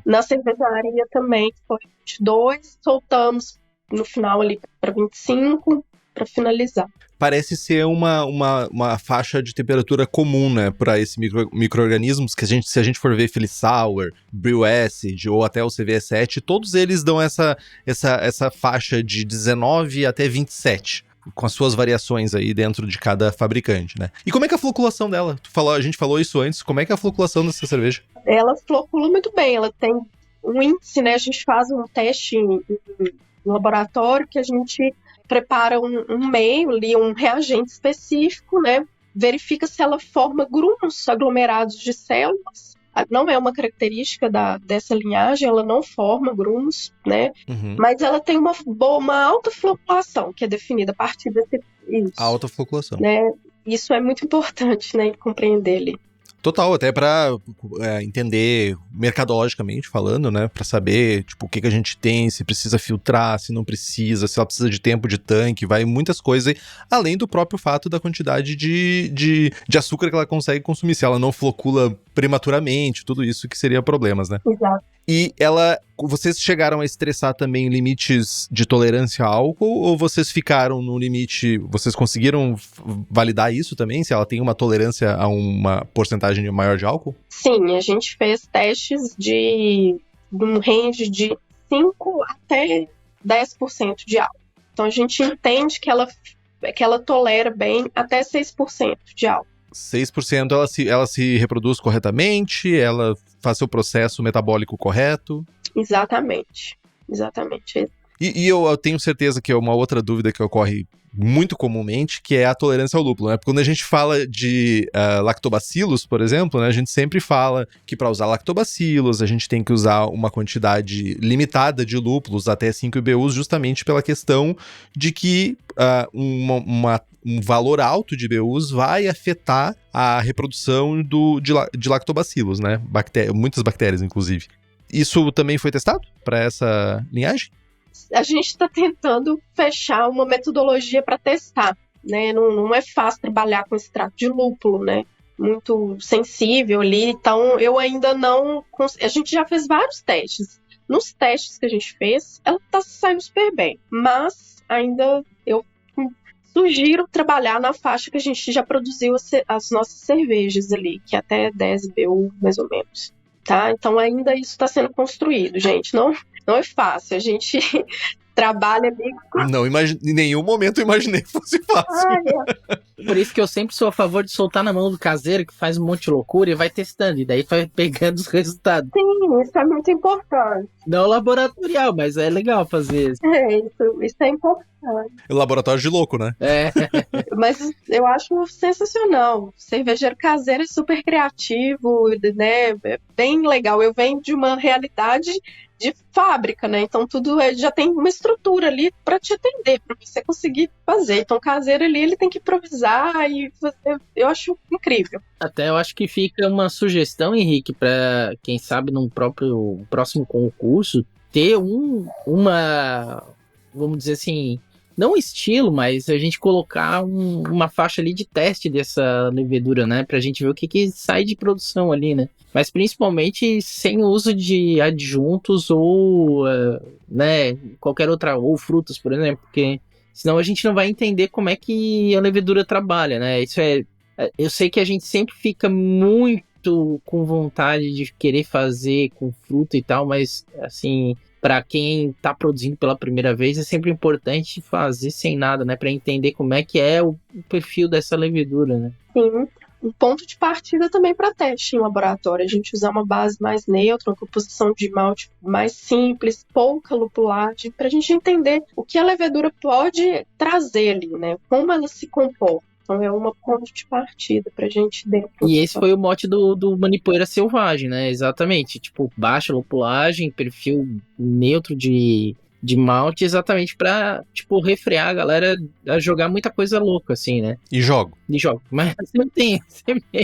Na cervejaria também foi 22. Soltamos no final ali para 25, para finalizar. Parece ser uma faixa de temperatura comum, né, para esses micro-organismos, que se a gente for ver Philly Sour, Brew Acid ou até o CVE7, todos eles dão essa faixa de 19 até 27, com as suas variações aí dentro de cada fabricante, né? E como é que é a floculação dela? A gente falou isso antes, como é que é a floculação dessa cerveja? Ela flocula muito bem, ela tem um índice, né, a gente faz um teste em laboratório que a gente prepara um meio ali, um reagente específico, né? Verifica se ela forma grumos aglomerados de células. Não é uma característica dessa linhagem, ela não forma grumos, né? Uhum. Mas ela tem uma alta floculação, que é definida a partir desse... Isso, alta floculação. Né? Isso é muito importante, né? Compreender ali. Total, até para entender mercadologicamente falando, né? Para saber, tipo, o que a gente tem, se precisa filtrar, se não precisa, se ela precisa de tempo de tanque, vai muitas coisas, além do próprio fato da quantidade de açúcar que ela consegue consumir, se ela não flocula prematuramente, tudo isso que seria problemas, né? Exato. E vocês chegaram a estressar também limites de tolerância a álcool, ou vocês ficaram no limite, vocês conseguiram validar isso também, se ela tem uma tolerância a uma porcentagem maior de álcool? Sim, a gente fez testes de um range de 5 até 10% de álcool. Então a gente entende que ela tolera bem até 6% de álcool. 6% ela se reproduz corretamente, ela faz seu processo metabólico correto? Exatamente. E eu tenho certeza que é uma outra dúvida que ocorre muito comumente, que é a tolerância ao lúpulo, né? Porque quando a gente fala de lactobacilos, por exemplo, né, a gente sempre fala que para usar lactobacilos a gente tem que usar uma quantidade limitada de lúpulos, até 5 IBUs, justamente pela questão de que um valor alto de IBUs vai afetar a reprodução de lactobacilos, né? Muitas bactérias, inclusive. Isso também foi testado para essa linhagem? A gente está tentando fechar uma metodologia para testar, né? Não é fácil trabalhar com extrato de lúpulo, né? Muito sensível ali, então eu ainda não... A gente já fez vários testes. Nos testes que a gente fez, ela está saindo super bem, mas ainda eu sugiro trabalhar na faixa que a gente já produziu as nossas cervejas ali, que é até 10 BU, mais ou menos. Tá? Então ainda isso está sendo construído, gente. Não é fácil. A gente trabalha ali. Não, em nenhum momento eu imaginei que fosse fácil. Por isso que eu sempre sou a favor de soltar na mão do caseiro, que faz um monte de loucura e vai testando, e daí vai pegando os resultados. Sim, isso é muito importante. Não laboratorial, mas é legal fazer isso. Isso é importante. Laboratório de louco, né? É. Mas eu acho sensacional. Cervejeiro caseiro é super criativo, né? É bem legal. Eu venho de uma realidade de fábrica, né? Então tudo já tem uma estrutura ali para te atender, para você conseguir fazer. Então o caseiro ali, ele tem que improvisar e fazer. Eu acho incrível. Até eu acho que fica uma sugestão, Henrique, para quem sabe num próximo concurso ter uma, vamos dizer assim, não estilo, mas a gente colocar uma faixa ali de teste dessa levedura, né? Pra gente ver o que sai de produção ali, né? Mas principalmente sem o uso de adjuntos ou, né, qualquer outra, ou frutas, por exemplo, porque senão a gente não vai entender como é que a levedura trabalha, né? Eu sei que a gente sempre fica muito com vontade de querer fazer com fruta e tal, mas, assim, para quem tá produzindo pela primeira vez, é sempre importante fazer sem nada, né? Para entender como é que é o perfil dessa levedura, né? Sim. um ponto de partida também para teste em laboratório. A gente usar uma base mais neutra, uma composição de malte mais simples, pouca lupulagem, para a gente entender o que a levedura pode trazer ali, né? Como ela se comporta. Então é uma ponto de partida pra gente dentro. E esse foi o mote do Manipoeira Selvagem, né? Exatamente. Tipo, baixa lupulagem, perfil neutro de malte, exatamente pra, tipo, refrear a galera a jogar muita coisa louca, assim, né? E jogo. Mas sempre tem.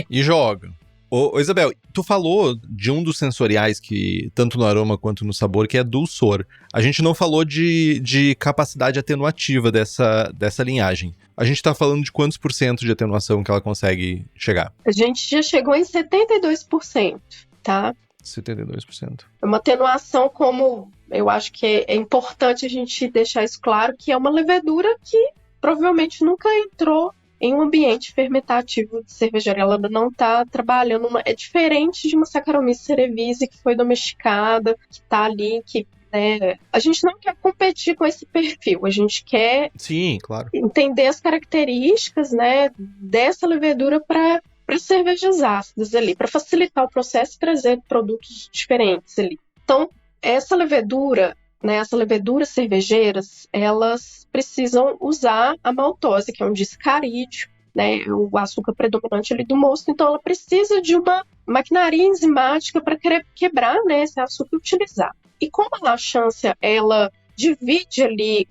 E joga. Ô, Isabel, tu falou de um dos sensoriais que, tanto no aroma quanto no sabor, que é dulçor. A gente não falou de capacidade atenuativa dessa linhagem. A gente tá falando de quantos por cento de atenuação que ela consegue chegar? A gente já chegou em 72%, tá? 72%. É uma atenuação, como eu acho que é importante a gente deixar isso claro, que é uma levedura que provavelmente nunca entrou em um ambiente fermentativo de cervejaria. Ela não está trabalhando, é diferente de uma Saccharomyces cerevisiae que foi domesticada, que está ali, que né, a gente não quer competir com esse perfil, a gente quer Sim, claro. entender as características, né, dessa levedura para cervejas ácidas ali, para facilitar o processo e trazer produtos diferentes ali. Então, essa levedura, né, essas leveduras cervejeiras, elas precisam usar a maltose, que é um discarídeo, né, o açúcar predominante ali do mosto, então ela precisa de uma maquinaria enzimática para quebrar, né, esse açúcar e utilizar. E como a laxância, ela divide ali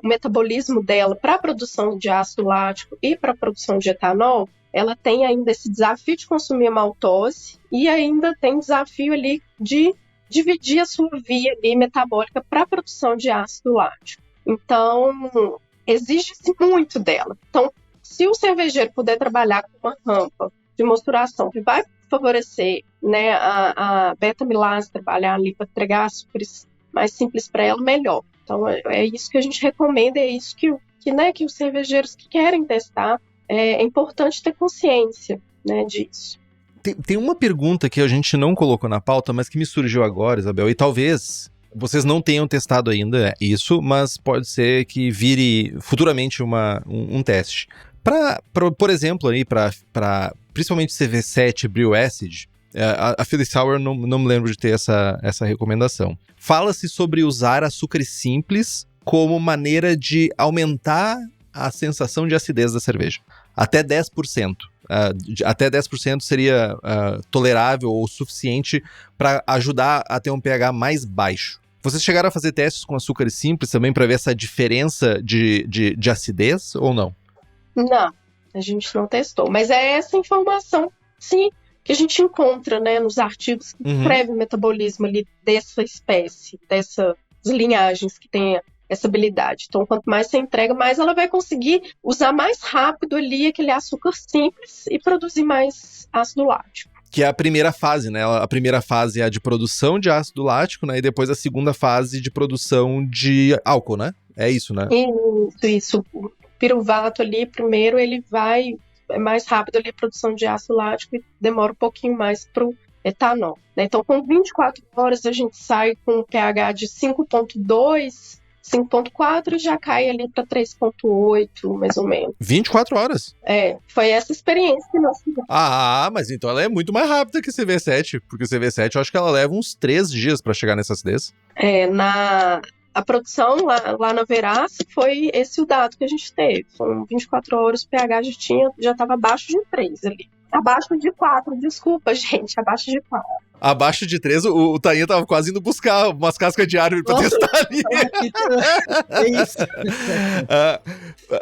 o metabolismo dela para a produção de ácido lático e para a produção de etanol, ela tem ainda esse desafio de consumir a maltose e ainda tem desafio ali de dividir a sua via ali metabólica para a produção de ácido lático. Então, exige-se muito dela. Então, se o cervejeiro puder trabalhar com uma rampa de mosturação que vai favorecer, né, a beta-amilase trabalhar ali para entregar açúcares mais simples para ela, melhor. Então, é isso que a gente recomenda, é isso que os cervejeiros que querem testar, é importante ter consciência, né, disso. Tem uma pergunta que a gente não colocou na pauta, mas que me surgiu agora, Isabel, e talvez vocês não tenham testado ainda isso, mas pode ser que vire futuramente um teste. Por exemplo, principalmente CV7 Brew Acid, a Philly Sour não me lembro de ter essa recomendação. Fala-se sobre usar açúcares simples como maneira de aumentar a sensação de acidez da cerveja. Até 10%. Até 10% seria tolerável ou suficiente para ajudar a ter um pH mais baixo. Vocês chegaram a fazer testes com açúcares simples também para ver essa diferença de acidez ou não? Não, a gente não testou. Mas é essa informação, sim, que a gente encontra, né, nos artigos que descrevem o metabolismo ali dessa espécie, dessas linhagens que tem essa habilidade. Então, quanto mais você entrega, mais ela vai conseguir usar mais rápido ali aquele açúcar simples e produzir mais ácido lático. Que é a primeira fase, né? A primeira fase é a de produção de ácido lático, né? E depois a segunda fase de produção de álcool, né? É isso, né? Isso. O piruvato ali, primeiro, ele é mais rápido ali a produção de ácido lático e demora um pouquinho mais para o etanol, né? Então, com 24 horas, a gente sai com um pH de 5,2, 5,4 e já cai ali para 3,8, mais ou menos. 24 horas? Foi essa experiência que nós fizemos. Mas então ela é muito mais rápida que o CV7, porque o CV7 eu acho que ela leva uns 3 dias para chegar nessa acidez. A produção lá na Verace foi esse o dado que a gente teve. Foram 24 horas, o pH já estava abaixo de 3 ali. Abaixo de 4, desculpa, gente, abaixo de 4. Abaixo de 3, o Tainha tava quase indo buscar umas cascas de árvore pra testar ali. É isso.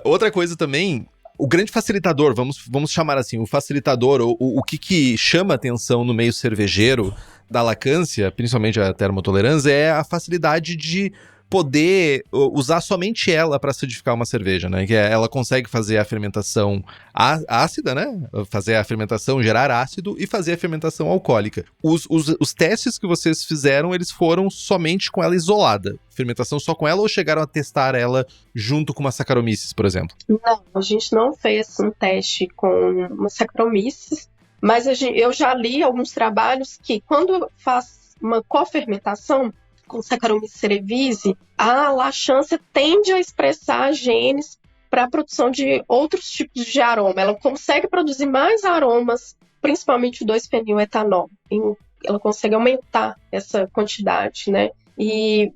Outra coisa também, o grande facilitador, vamos chamar assim, o facilitador, o que chama atenção no meio cervejeiro da lacância, principalmente a termotolerância, é a facilidade de poder usar somente ela para acidificar uma cerveja, né? Que ela consegue fazer a fermentação ácida, né? Fazer a fermentação, gerar ácido e fazer a fermentação alcoólica. Os testes que vocês fizeram, eles foram somente com ela isolada? Fermentação só com ela ou chegaram a testar ela junto com uma Saccharomyces, por exemplo? Não, a gente não fez um teste com uma Saccharomyces, mas eu já li alguns trabalhos que quando faz uma cofermentação com Saccharomyces cerevisiae, a laxância tende a expressar genes para a produção de outros tipos de aroma. Ela consegue produzir mais aromas, principalmente o 2-fenil-etanol. Ela consegue aumentar essa quantidade, né? E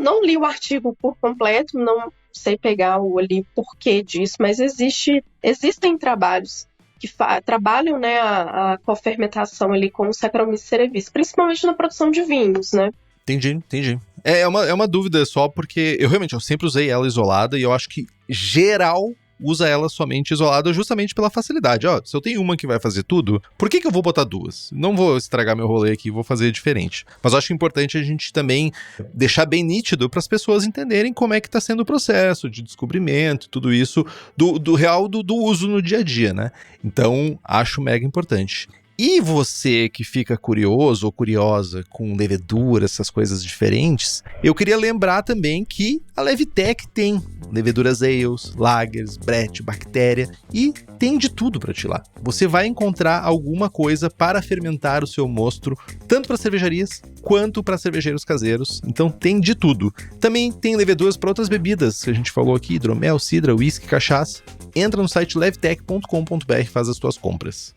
não li o artigo por completo, não sei pegar o porquê disso, mas existem trabalhos que trabalham, né, a cofermentação ali com o Saccharomyces cerevisiae, principalmente na produção de vinhos, né? Entendi. É uma dúvida só, porque eu sempre usei ela isolada e eu acho que geral usa ela somente isolada justamente pela facilidade. Se eu tenho uma que vai fazer tudo, por que eu vou botar duas? Não vou estragar meu rolê aqui, vou fazer diferente. Mas eu acho importante a gente também deixar bem nítido para as pessoas entenderem como é que está sendo o processo de descobrimento, tudo isso, do real do uso no dia a dia, né? Então, acho mega importante. E você que fica curioso ou curiosa com levedura, essas coisas diferentes, eu queria lembrar também que a Levitec tem leveduras ales, lagers, brett, bactéria e tem de tudo para ti lá. Você vai encontrar alguma coisa para fermentar o seu mosto, tanto para cervejarias quanto para cervejeiros caseiros. Então tem de tudo. Também tem leveduras para outras bebidas, que a gente falou aqui, hidromel, cidra, whisky, cachaça. Entra no site levitec.com.br e faz as tuas compras.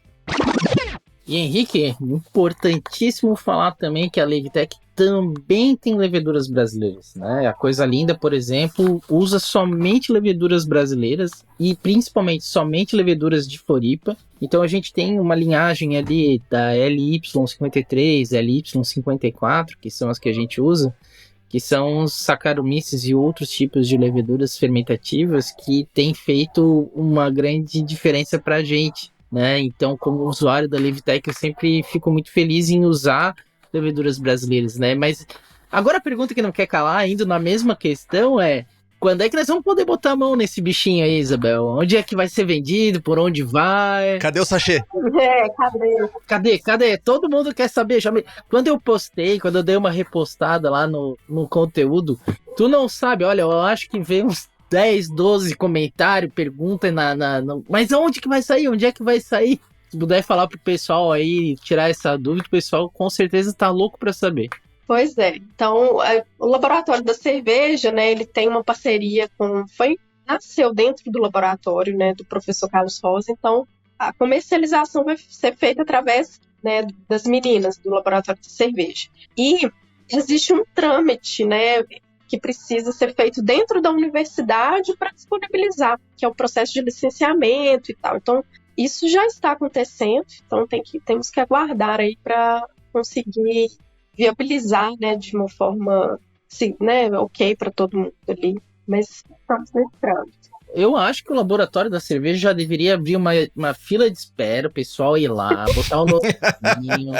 E Henrique, importantíssimo falar também que a Levitec também tem leveduras brasileiras, né? A Coisa Linda, por exemplo, usa somente leveduras brasileiras e principalmente somente leveduras de Floripa. Então a gente tem uma linhagem ali da LY53, LY54, que são as que a gente usa, que são os Saccharomyces e outros tipos de leveduras fermentativas que têm feito uma grande diferença para a gente, né? Então, como usuário da Levitec, eu sempre fico muito feliz em usar leveduras brasileiras, né? Mas agora a pergunta que não quer calar, indo na mesma questão, é: quando é que nós vamos poder botar a mão nesse bichinho aí, Isabel? Onde é que vai ser vendido? Por onde vai? Cadê o sachê? Cadê? Todo mundo quer saber. Quando eu dei uma repostada lá no conteúdo, tu não sabe, olha, eu acho que veio uns 10, 12 comentários, pergunta mas onde que vai sair? Onde é que vai sair? Se puder falar pro pessoal aí, tirar essa dúvida, o pessoal com certeza tá louco para saber. Pois é. Então, o Laboratório da Cerveja, né, ele tem uma parceria nasceu dentro do laboratório, né, do professor Carlos Rosa. Então, a comercialização vai ser feita através, né, das meninas do Laboratório da Cerveja. E existe um trâmite, né, que precisa ser feito dentro da universidade para disponibilizar, que é o processo de licenciamento e tal. Então, isso já está acontecendo, então temos que aguardar aí para conseguir viabilizar, né, de uma forma, sim, né, ok para todo mundo ali, mas estamos nesse trâmite. Eu acho que o Laboratório da Cerveja já deveria abrir uma fila de espera, o pessoal ir lá, botar um notinho,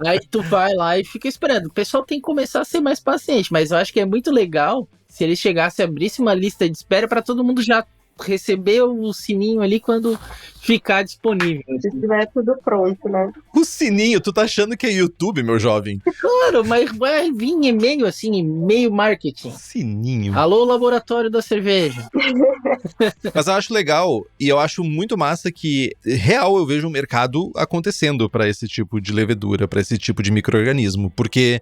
aí tu vai lá e fica esperando. O pessoal tem que começar a ser mais paciente, mas eu acho que é muito legal se eles chegassem e abrissem uma lista de espera para todo mundo já receber o sininho ali quando ficar disponível. Se tiver tudo pronto, né? O sininho, tu tá achando que é YouTube, meu jovem? Claro, mas vai vir e-mail assim, e-mail marketing. Sininho. Alô, Laboratório da Cerveja. Mas eu acho legal e eu acho muito massa que, real, eu vejo um mercado acontecendo pra esse tipo de levedura, pra esse tipo de micro-organismo, porque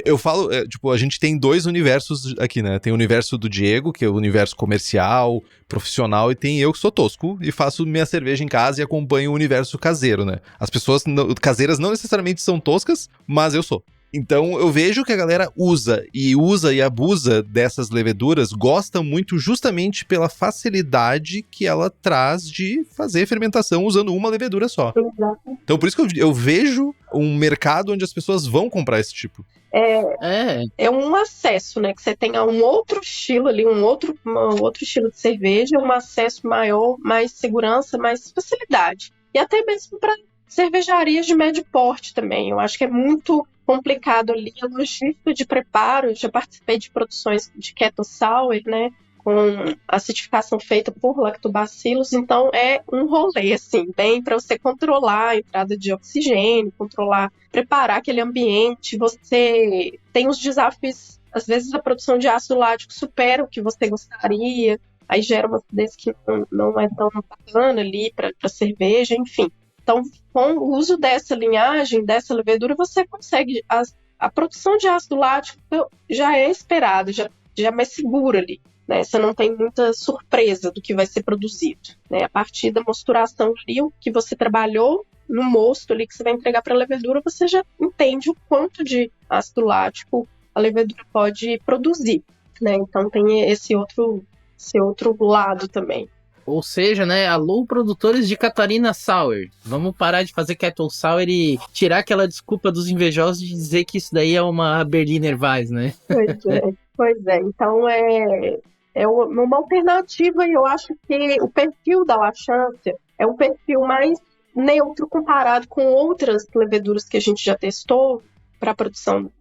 eu falo, tipo, a gente tem dois universos aqui, né? Tem o universo do Diego, que é o universo comercial, profissional, e tem eu que sou tosco e faço minha cerveja em casa e acompanho o universo caseiro, né? As pessoas caseiras não necessariamente são toscas, mas eu sou. Então eu vejo que a galera usa e abusa dessas leveduras, gosta muito justamente pela facilidade que ela traz de fazer fermentação usando uma levedura só. Exato. Então por isso que eu vejo um mercado onde as pessoas vão comprar esse tipo. É um acesso, né? Que você tenha um outro estilo ali, um outro estilo de cerveja, um acesso maior, mais segurança, mais facilidade. E até mesmo para cervejarias de médio porte também. Eu acho que é muito complicado ali a logística de preparo. Eu já participei de produções de keto sour, né? Com a certificação feita por lactobacilos, então é um rolê, assim, bem para você controlar a entrada de oxigênio, preparar aquele ambiente. Você tem os desafios, às vezes a produção de ácido lático supera o que você gostaria, aí gera uma acidez que não é tão bacana ali para cerveja, enfim. Então, com o uso dessa linhagem, dessa levedura, você consegue, a produção de ácido lático já é esperada, já é mais segura ali. né? Você não tem muita surpresa do que vai ser produzido, né? A partir da mosturação ali, o que você trabalhou no mosto ali que você vai entregar para a levedura, você já entende o quanto de ácido lático a levedura pode produzir, né? Então tem esse outro lado também. Ou seja, né, alô, produtores de Catarina Sour. Vamos parar de fazer Kettle Sour e tirar aquela desculpa dos invejosos de dizer que isso daí é uma Berliner Weiss, né? Pois é. Então é uma alternativa, e eu acho que o perfil da Lachantia é um perfil mais neutro comparado com outras leveduras que a gente já testou para a produção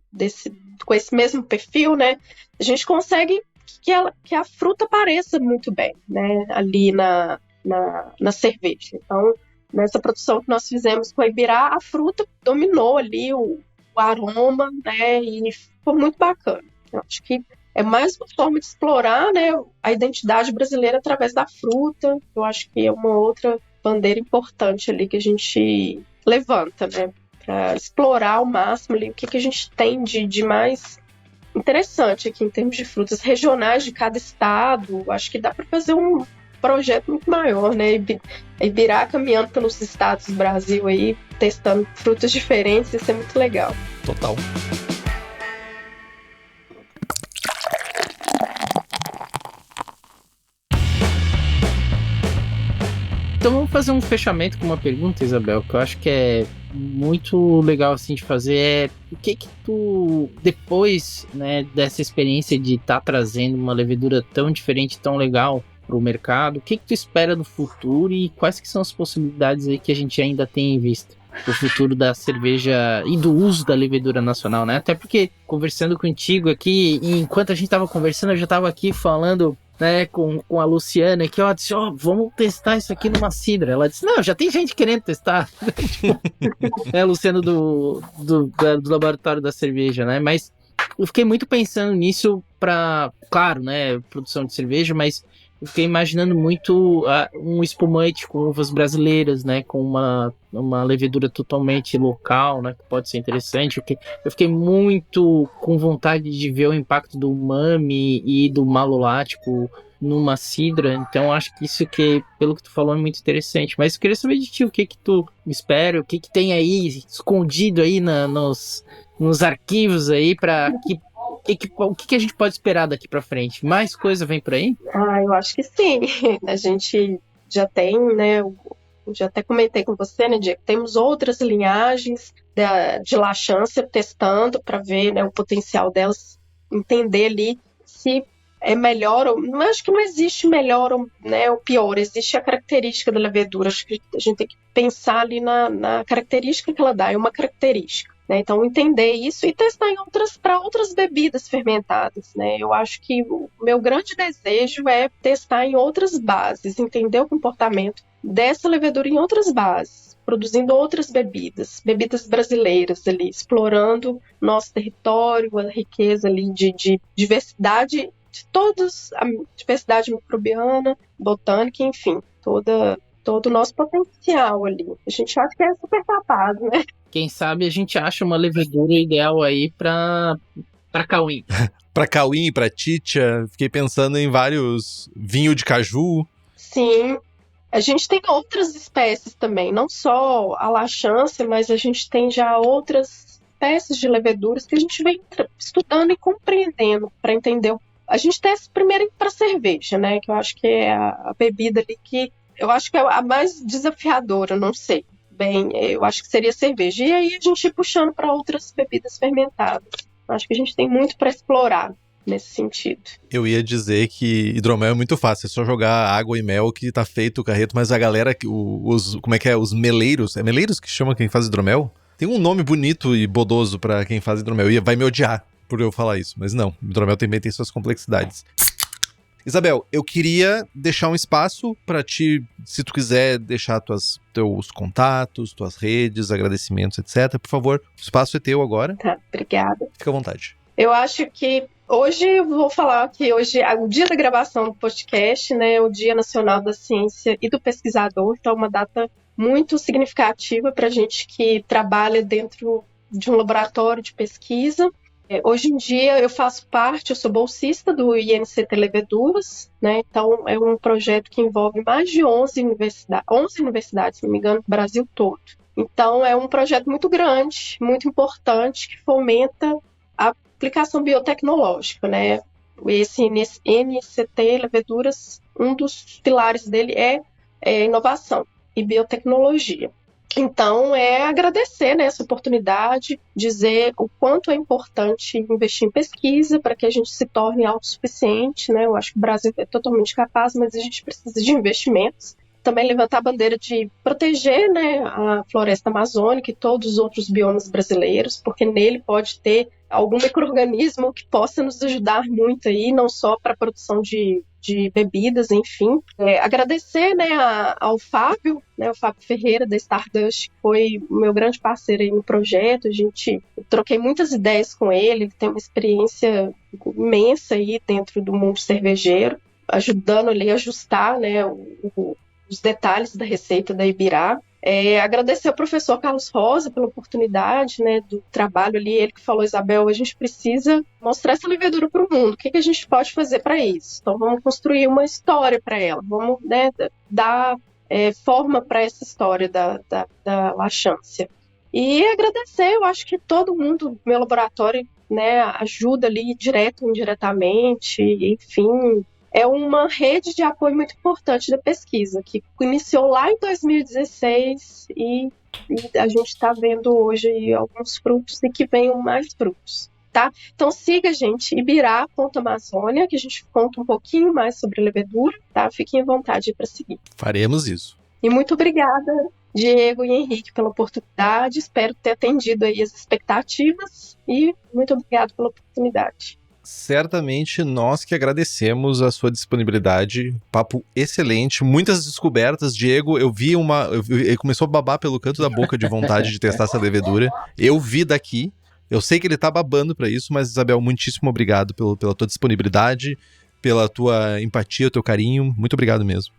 com esse mesmo perfil, né? A gente consegue que a fruta apareça muito bem, né, ali na cerveja. Então, nessa produção que nós fizemos com a Ibirá, a fruta dominou ali o aroma, né, e foi muito bacana. Eu acho que é mais uma forma de explorar, né, a identidade brasileira através da fruta. Eu acho que é uma outra bandeira importante ali que a gente levanta, né, para explorar ao máximo ali o que a gente tem de mais interessante aqui em termos de frutas regionais de cada estado. Acho que dá para fazer um projeto muito maior, né? Ibirá caminhando pelos estados do Brasil aí, testando frutas diferentes, isso é muito legal. Total. Então vamos fazer um fechamento com uma pergunta, Isabel, que eu acho que é muito legal assim de fazer. É o que tu, depois, né, dessa experiência de estar trazendo uma levedura tão diferente, tão legal para o mercado, o que tu espera do futuro e quais que são as possibilidades aí que a gente ainda tem em vista? O futuro da cerveja e do uso da levedura nacional, né? Até porque, conversando contigo aqui, e enquanto a gente tava conversando, eu já tava aqui falando, né, com a Luciana, que eu disse, vamos testar isso aqui numa cidra. Ela disse, não, já tem gente querendo testar. Tipo, a Luciana do laboratório da cerveja, né? Mas eu fiquei muito pensando nisso para, claro, né, produção de cerveja, mas eu fiquei imaginando muito um espumante com uvas brasileiras, né, com uma levedura totalmente local, né, que pode ser interessante. Eu fiquei muito com vontade de ver o impacto do umami e do malolático numa cidra, então acho que isso que, pelo que tu falou, é muito interessante. Mas eu queria saber de ti, o que tu espera, o que tem aí escondido aí nos arquivos aí para que o que a gente pode esperar daqui para frente? Mais coisa vem por aí? Eu acho que sim. A gente já tem, né? Eu já até comentei com você, né, Diego? Temos outras linhagens de Lachantia testando para ver, né, o potencial delas, entender ali se é melhor ou não. Acho que não existe melhor ou, né, ou pior, existe a característica da levedura. Acho que a gente tem que pensar ali na característica que ela dá, é uma característica. Né? Então, entender isso e testar para outras bebidas fermentadas. Né? Eu acho que o meu grande desejo é testar em outras bases, entender o comportamento dessa levedura em outras bases, produzindo outras bebidas brasileiras ali, explorando nosso território, a riqueza ali de diversidade, de todos, a diversidade microbiana, botânica, enfim, todo o nosso potencial ali. A gente acha que é super capaz, né? Quem sabe a gente acha uma levedura ideal aí para Cauim. Para Cauim, para Titia, fiquei pensando em vários vinho de caju. Sim, a gente tem outras espécies também, não só a Lachantia, mas a gente tem já outras espécies de leveduras que a gente vem estudando e compreendendo para entender. A gente testa primeiro para cerveja, né? Que eu acho que é a bebida ali que eu acho que é a mais desafiadora, não sei. Bem, eu acho que seria cerveja. E aí a gente ir puxando para outras bebidas fermentadas. Acho que a gente tem muito para explorar nesse sentido. Eu ia dizer que hidromel é muito fácil, é só jogar água e mel que tá feito o carreto, mas a galera, como é que é? Os meleiros, é meleiros que chama quem faz hidromel? Tem um nome bonito e bodoso para quem faz hidromel, e vai me odiar por eu falar isso, mas não, hidromel também tem suas complexidades. Isabel, eu queria deixar um espaço para ti, se tu quiser deixar teus contatos, tuas redes, agradecimentos, etc. Por favor, o espaço é teu agora. Tá, obrigada. Fica à vontade. Eu acho que hoje, eu vou falar que hoje é o dia da gravação do podcast, né? O Dia Nacional da Ciência e do Pesquisador, então é uma data muito significativa para a gente que trabalha dentro de um laboratório de pesquisa. Hoje em dia eu sou bolsista do INCT Leveduras, né? Então é um projeto que envolve mais de 11 universidades, se não me engano, no Brasil todo. Então é um projeto muito grande, muito importante, que fomenta a aplicação biotecnológica, né? Esse INCT Leveduras, um dos pilares dele é inovação e biotecnologia. Então, agradecer, né, essa oportunidade, dizer o quanto é importante investir em pesquisa para que a gente se torne autossuficiente, né? Eu acho que o Brasil é totalmente capaz, mas a gente precisa de investimentos. Também levantar a bandeira de proteger, né, a floresta amazônica e todos os outros biomas brasileiros, porque nele pode ter algum micro-organismo que possa nos ajudar muito aí, não só para a produção de bebidas, enfim. Agradecer, né, ao Fábio, né, o Fábio Ferreira da Stardust, que foi o meu grande parceiro aí no projeto. Eu troquei muitas ideias com ele tem uma experiência imensa aí dentro do mundo cervejeiro, ajudando ele a ajustar, né, os detalhes da receita da Ibirá. Agradecer ao professor Carlos Rosa pela oportunidade, né, do trabalho ali, ele que falou: Isabel, a gente precisa mostrar essa levedura para o mundo, o que a gente pode fazer para isso? Então vamos construir uma história para ela, vamos, né, dar forma para essa história da laxância. E agradecer, eu acho que todo mundo do meu laboratório, né, ajuda ali direto ou indiretamente, enfim. É uma rede de apoio muito importante da pesquisa, que iniciou lá em 2016 e a gente está vendo hoje aí alguns frutos e que venham mais frutos, tá? Então siga a gente, ibirá.amazônia, que a gente conta um pouquinho mais sobre a levedura, tá? Fiquem à vontade para seguir. Faremos isso. E muito obrigada, Diego e Henrique, pela oportunidade. Espero ter atendido aí as expectativas e muito obrigado pela oportunidade. Certamente nós que agradecemos a sua disponibilidade, papo excelente, muitas descobertas. Diego, ele começou a babar pelo canto da boca de vontade de testar essa levedura. Eu vi daqui, eu sei que ele tá babando pra isso, mas Isabel, muitíssimo obrigado pela tua disponibilidade, pela tua empatia, o teu carinho, muito obrigado mesmo.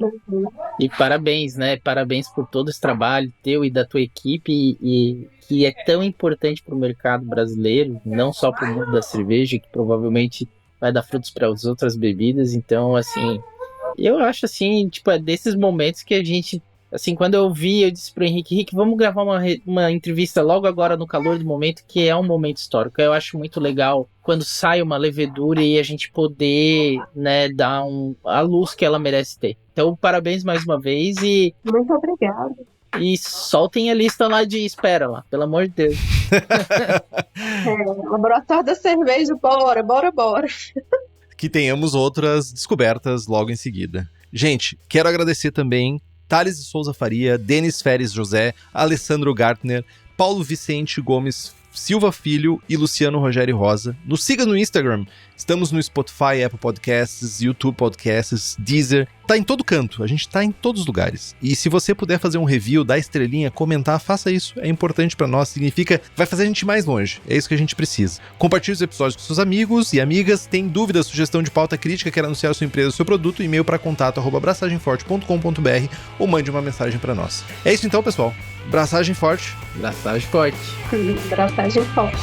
E parabéns, né? Parabéns por todo esse trabalho teu e da tua equipe, e que é tão importante para o mercado brasileiro, não só para o mundo da cerveja, que provavelmente vai dar frutos para as outras bebidas. Então, assim, eu acho assim, tipo, é desses momentos que a gente, assim, quando eu disse pro Henrique, vamos gravar uma entrevista logo agora no calor do momento, que é um momento histórico. Eu acho muito legal quando sai uma levedura e a gente poder, né, dar a luz que ela merece ter. Então, parabéns mais uma vez e... Muito obrigada. E soltem a lista lá de espera lá, pelo amor de Deus. Laboratório da cerveja, bora. Que tenhamos outras descobertas logo em seguida. Gente, quero agradecer também Thales de Souza Faria, Denis Feres José, Alessandro Gartner, Paulo Vicente Gomes Silva Filho e Luciano Rogério Rosa. Nos siga no Instagram. Estamos no Spotify, Apple Podcasts, YouTube Podcasts, Deezer. Tá em todo canto. A gente tá em todos os lugares. E se você puder fazer um review, dar estrelinha, comentar, faça isso. É importante pra nós. Significa, vai fazer a gente ir mais longe. É isso que a gente precisa. Compartilhe os episódios com seus amigos e amigas. Tem dúvida, sugestão de pauta crítica, quer anunciar sua empresa ou seu produto, e-mail para contato@braçagemforte.com.br ou mande uma mensagem pra nós. É isso então, pessoal. Braçagem forte. Braçagem forte. Braçagem forte.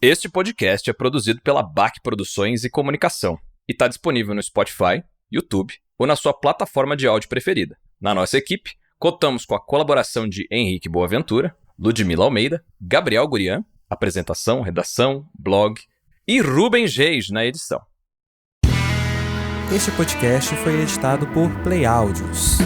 Este podcast é produzido pela BAC Produções e Comunicação e está disponível no Spotify, YouTube ou na sua plataforma de áudio preferida. Na nossa equipe, contamos com a colaboração de Henrique Boaventura, Ludmila Almeida, Gabriel Gurian, apresentação, redação, blog, e Rubens Reis na edição. Este podcast foi editado por Play Áudios.